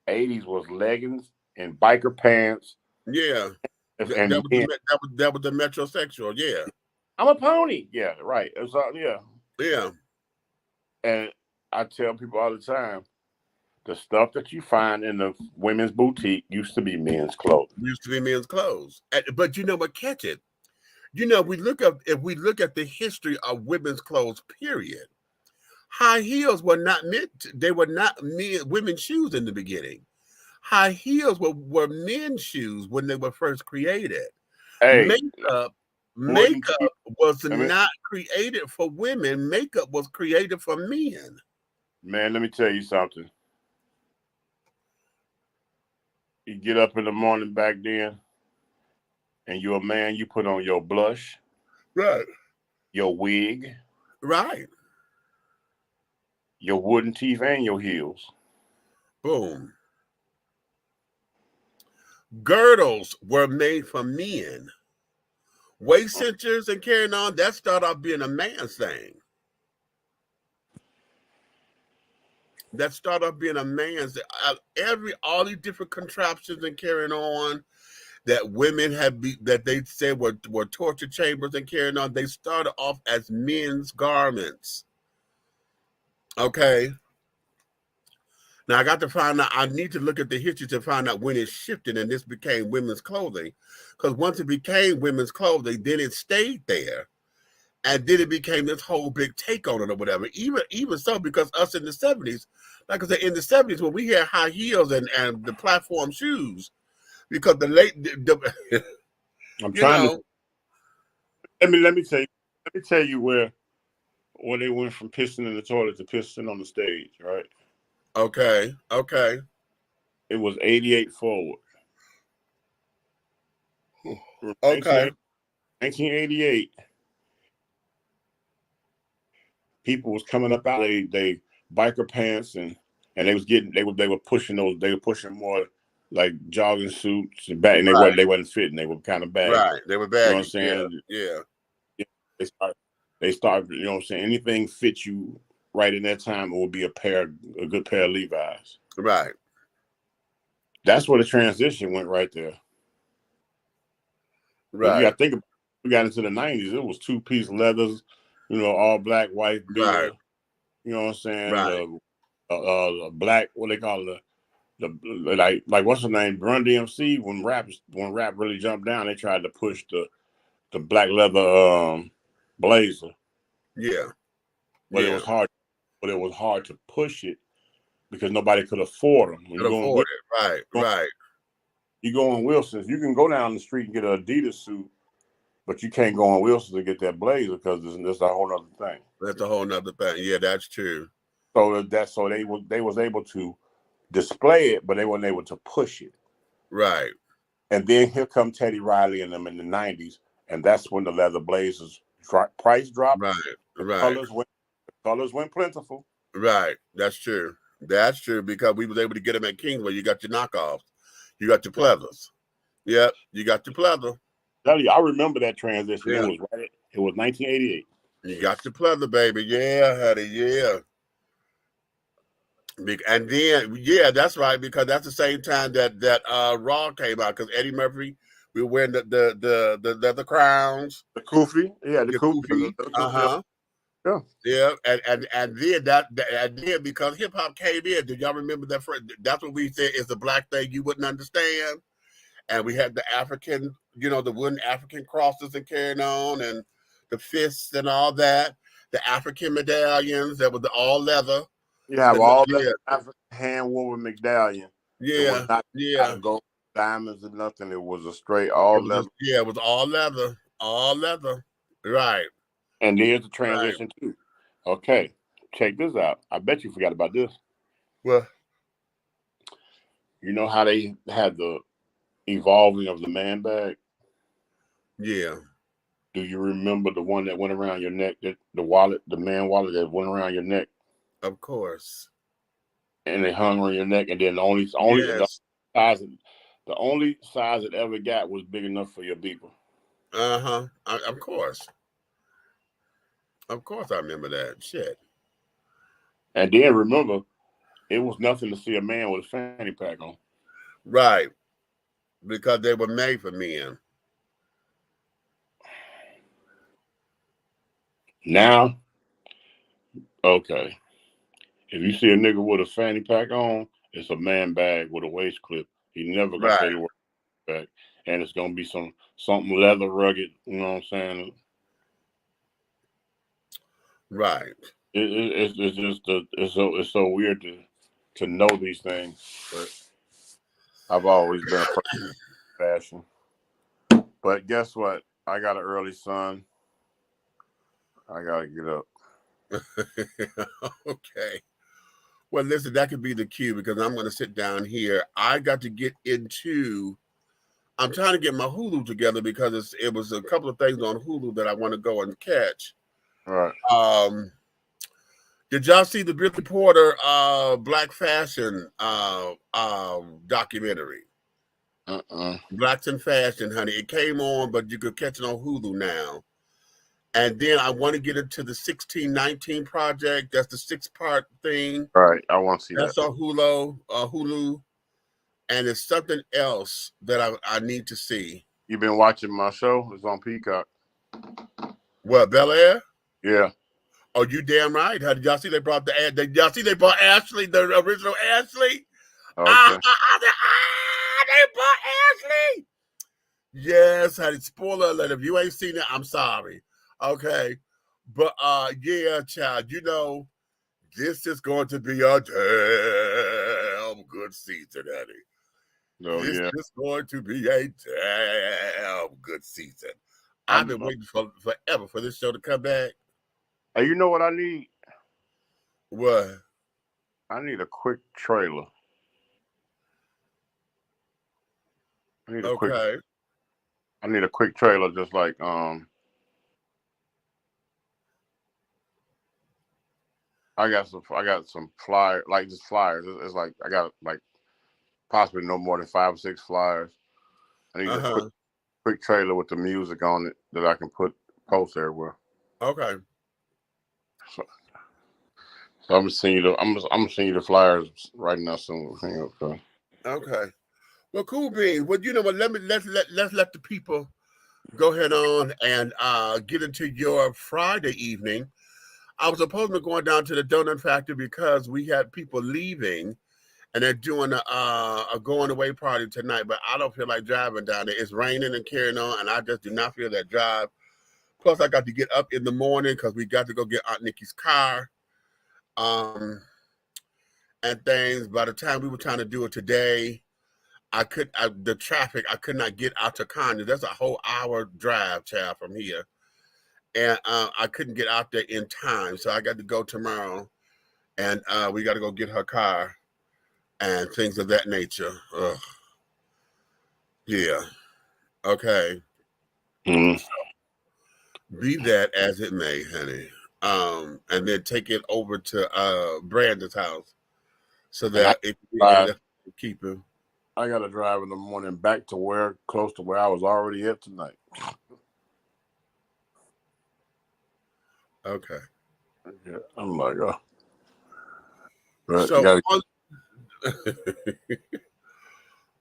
80s was leggings and biker pants. Yeah. That was the metrosexual, yeah. I'm a pony. Yeah, right. It was, yeah. Yeah. And I tell people all the time, the stuff that you find in the women's boutique used to be men's clothes. But you know what? Catch it. You know, if we look at the history of women's clothes, period, high heels were not women's shoes in the beginning. High heels were men's shoes when they were first created. Hey, makeup was not created for women. Makeup was created for men. Man, let me tell you something. You get up in the morning back then, and you're a man, you put on your blush. Right. Your wig. Right. Your wooden teeth and your heels. Boom. Girdles were made for men. Waist cinchers and carrying on, that started off being a man's thing. that start off being a man's. All these different contraptions and carrying on that women that they said were torture chambers and carrying on. They started off as men's garments. Okay. Now I got to find out. I need to look at the history to find out when it shifted and this became women's clothing. Because once it became women's clothing, then it stayed there. And then it became this whole big take on it or whatever. Even so, because us in the 70s, like I said, in the 70s, when we had high heels and the platform shoes, because I'm trying to let me tell you where they went from pissing in the toilet to pissing on the stage, right? Okay. It was 88 forward. Okay. 1988. People was coming up out they biker pants and they were pushing more like jogging suits and back, and they wasn't fitting. They were kind of baggy. Right. They were baggy. You know what I'm saying? Yeah. They start. You know what I'm saying? Anything fits you right in that time, it would be a good pair of Levi's. Right. That's where the transition went right there. Right. You got to think about it. We got into the 90s. It was 2-piece leathers, all black, white, beater. Right. You know what I'm saying? Right. Black, what they call it, the like what's her name? Run DMC. When rap really jumped down, they tried to push the black leather blazer. Yeah. But it was hard. But it was hard to push it because nobody could afford them. Right. You go on Wilson's, you can go down the street and get an Adidas suit, but you can't go on Wilson's and get that blazer because that's a whole other thing. That's a whole other thing. Yeah, that's true. So they was able to display it, but they weren't able to push it. Right. And then here come Teddy Riley and them in the 90s, and that's when the leather blazers price dropped. Right. Colors went plentiful. Right. That's true. That's true because we was able to get them at Kingsway. You got your knockoffs. You got your pleathers. Yep. You got your pleather. I remember that transition. Yeah. It was 1988. You got your pleather, baby. Yeah, honey. Yeah. And then, yeah, that's right, because that's the same time that Raw came out, because Eddie Murphy, we were wearing the leather crowns. The kufi. Yeah, the kufi. Uh-huh. Yeah. Yeah, and then because hip hop came in, did y'all remember that? That's what we said is the black thing you wouldn't understand, and we had the African, the wooden African crosses and carrying on, and the fists and all that, the African medallions that was all leather. Yeah, all that African hand-woven medallion. Yeah, it was not gold, diamonds or nothing. It was a straight all leather. It was all leather, right. And there's the transition too. Okay, check this out. I bet you forgot about this. Well, you know how they had the evolving of the man bag? Yeah. Do you remember the one that went around your neck? The wallet, the man wallet that went around your neck? Of course. And they hung on your neck, and then the only size it ever got was big enough for your beeper. Uh-huh. Of course. Of course I remember that. Shit. And then remember, it was nothing to see a man with a fanny pack on. Right. Because they were made for men. Now, okay. If you see a nigga with a fanny pack on, it's a man bag with a waist clip. He never gonna say the word back. And it's gonna be something leather rugged, you know what I'm saying? Right. It's so weird to know these things, but I've always been a person of fashion. But guess what? I got an early son. I gotta get up. Okay. Well, listen, that could be the cue because I'm going to sit down here. I got to get into. I'm trying to get my Hulu together because it was a couple of things on Hulu that I want to go and catch. Right. Did y'all see the Billy Porter Black Fashion documentary? Blacks in Fashion, honey. It came on, but you could catch it on Hulu now. And then I want to get into the 1619 project. That's the 6-part thing. Right. I want to see That's that. on Hulu. And it's something else that I need to see. You been watching my show? It's on PHUKK. What, Bel Air? Yeah. Oh, you damn right. How did y'all see they brought the ad? Did y'all see they brought Ashley, the original Ashley? Okay. They brought Ashley. Yes, honey. Spoiler alert. If you ain't seen it, I'm sorry. Okay. But yeah, child, you know, this is going to be a damn good season, honey. Oh, This yeah. is going to be a damn good season. I've been waiting forever for this show to come back. Hey, you know what I need? What? I need a quick trailer. I need a quick trailer, just like I got some flyers, like just flyers. It's like I got like possibly no more than 5 or 6 flyers. I need a quick trailer with the music on it that I can post everywhere. Okay. So I'm gonna send you the flyers right now soon. Okay. Okay. Well, cool beans. Well, you know what? Let's let the people go ahead on and get into your Friday evening. I was supposed to be going down to the donut factory because we had people leaving and they're doing a going away party tonight, but I don't feel like driving down there. It's raining and carrying on, and I just do not feel that drive. Plus, I got to get up in the morning because we got to go get Aunt Nikki's car and things. By the time we were trying to do it today, the traffic, I could not get out to Conde. That's a whole hour drive, child, from here. And I couldn't get out there in time. So I got to go tomorrow. And we got to go get her car and things of that nature. Ugh. Yeah. Okay. Mm-hmm. Be that as it may, honey. And then take it over to Brandon's house so that it can keep him. I got to drive in the morning back to close to where I was already at tonight. Okay. Yeah, I'm like, oh. But So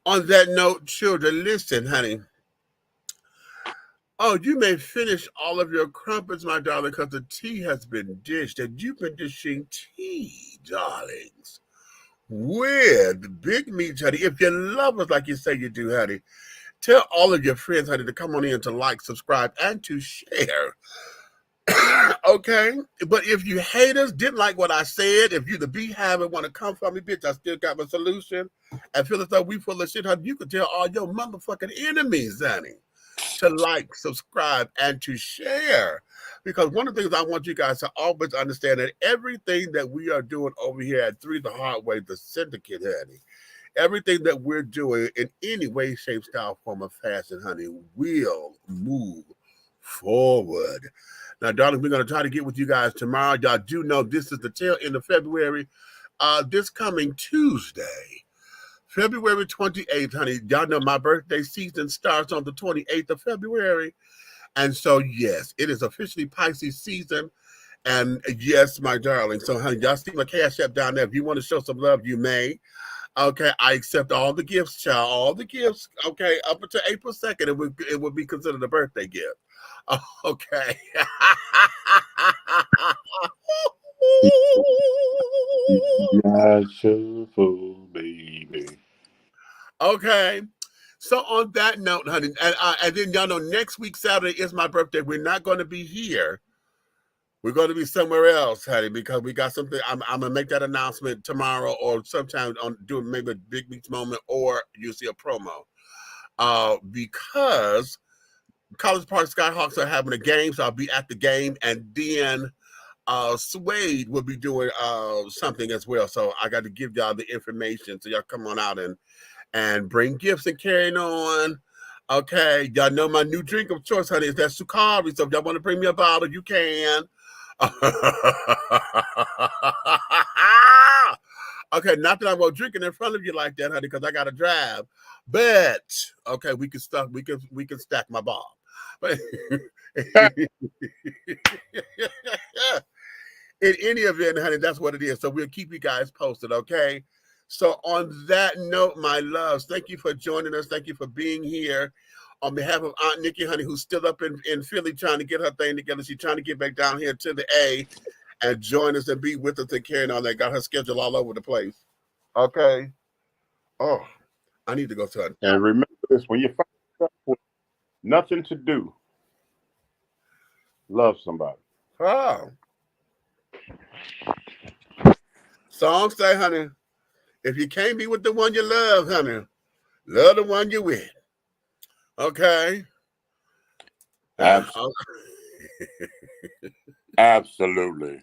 on that note, children, listen, honey. Oh, you may finish all of your crumpets, my darling, because the tea has been dished, and you've been dishing tea, darlings, with Big Meats, honey. If you love us like you say you do, honey, tell all of your friends, honey, to come on in to like, subscribe, and to share. Okay? But if you hate us, didn't like what I said, if you the beehive and want to come from me, bitch, I still got my solution. And feel as though we full of shit, honey, you can tell all your motherfucking enemies, honey, to like, subscribe, and to share. Because one of the things I want you guys to always understand that everything that we are doing over here at THRU the Hard Way, the syndicate, honey, everything that we're doing in any way, shape, style, form, or fashion, honey, will move forward. Now, darling, we're going to try to get with you guys tomorrow. Y'all do know this is the tail end of February. This coming Tuesday, February 28th, honey. Y'all know my birthday season starts on the 28th of February. And so, yes, it is officially Pisces season. And yes, my darling. So, honey, y'all see my Cash App down there. If you want to show some love, you may. Okay, I accept all the gifts, child. All the gifts. Okay, up until April 2nd, it would be considered a birthday gift. Okay. baby. Okay. So on that note, honey, and then y'all know next week Saturday is my birthday. We're not going to be here. We're going to be somewhere else, honey, because we got something. I'm gonna make that announcement tomorrow or sometime on doing maybe a Big Meats moment or you see a promo. Because College Park Skyhawks are having a game, so I'll be at the game, and then Suede will be doing something as well. So I got to give y'all the information so y'all come on out and bring gifts and carrying on. Okay, y'all know my new drink of choice, honey, is that Sukari. So if y'all want to bring me a bottle, you can. Okay, not that I won't drink it in front of you like that, honey, because I got to drive. But okay, we can stack my bomb. But In any event, honey, that's what it is. So we'll keep you guys posted, okay? So on that note, my loves, thank you for joining us. Thank you for being here. On behalf of Aunt Nikki, honey, who's still up in Philly trying to get her thing together. She's trying to get back down here to the A and join us and be with us and carrying on that. Got her schedule all over the place. Okay. Oh, I need to go to her. And remember this, when you find yourself with nothing to do, love somebody. Oh. Song say, honey, if you can't be with the one you love, honey, love the one you're with. Okay. Absolutely.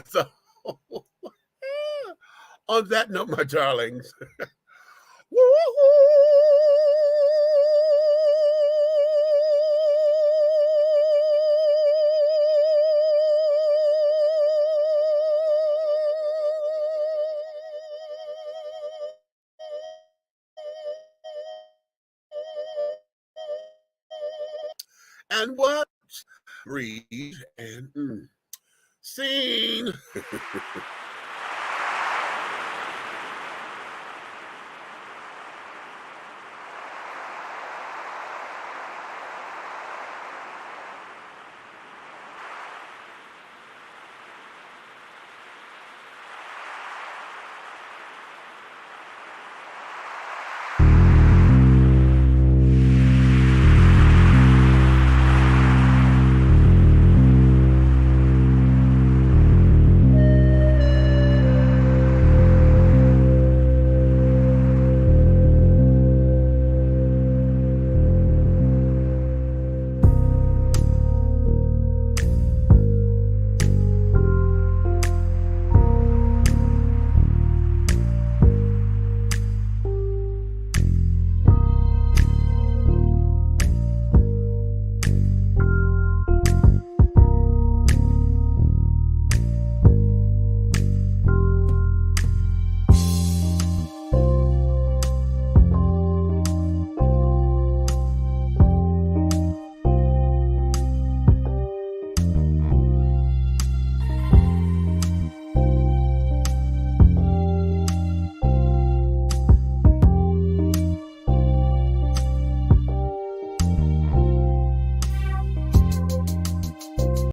So, on that note, my darlings. And what? Read and scene.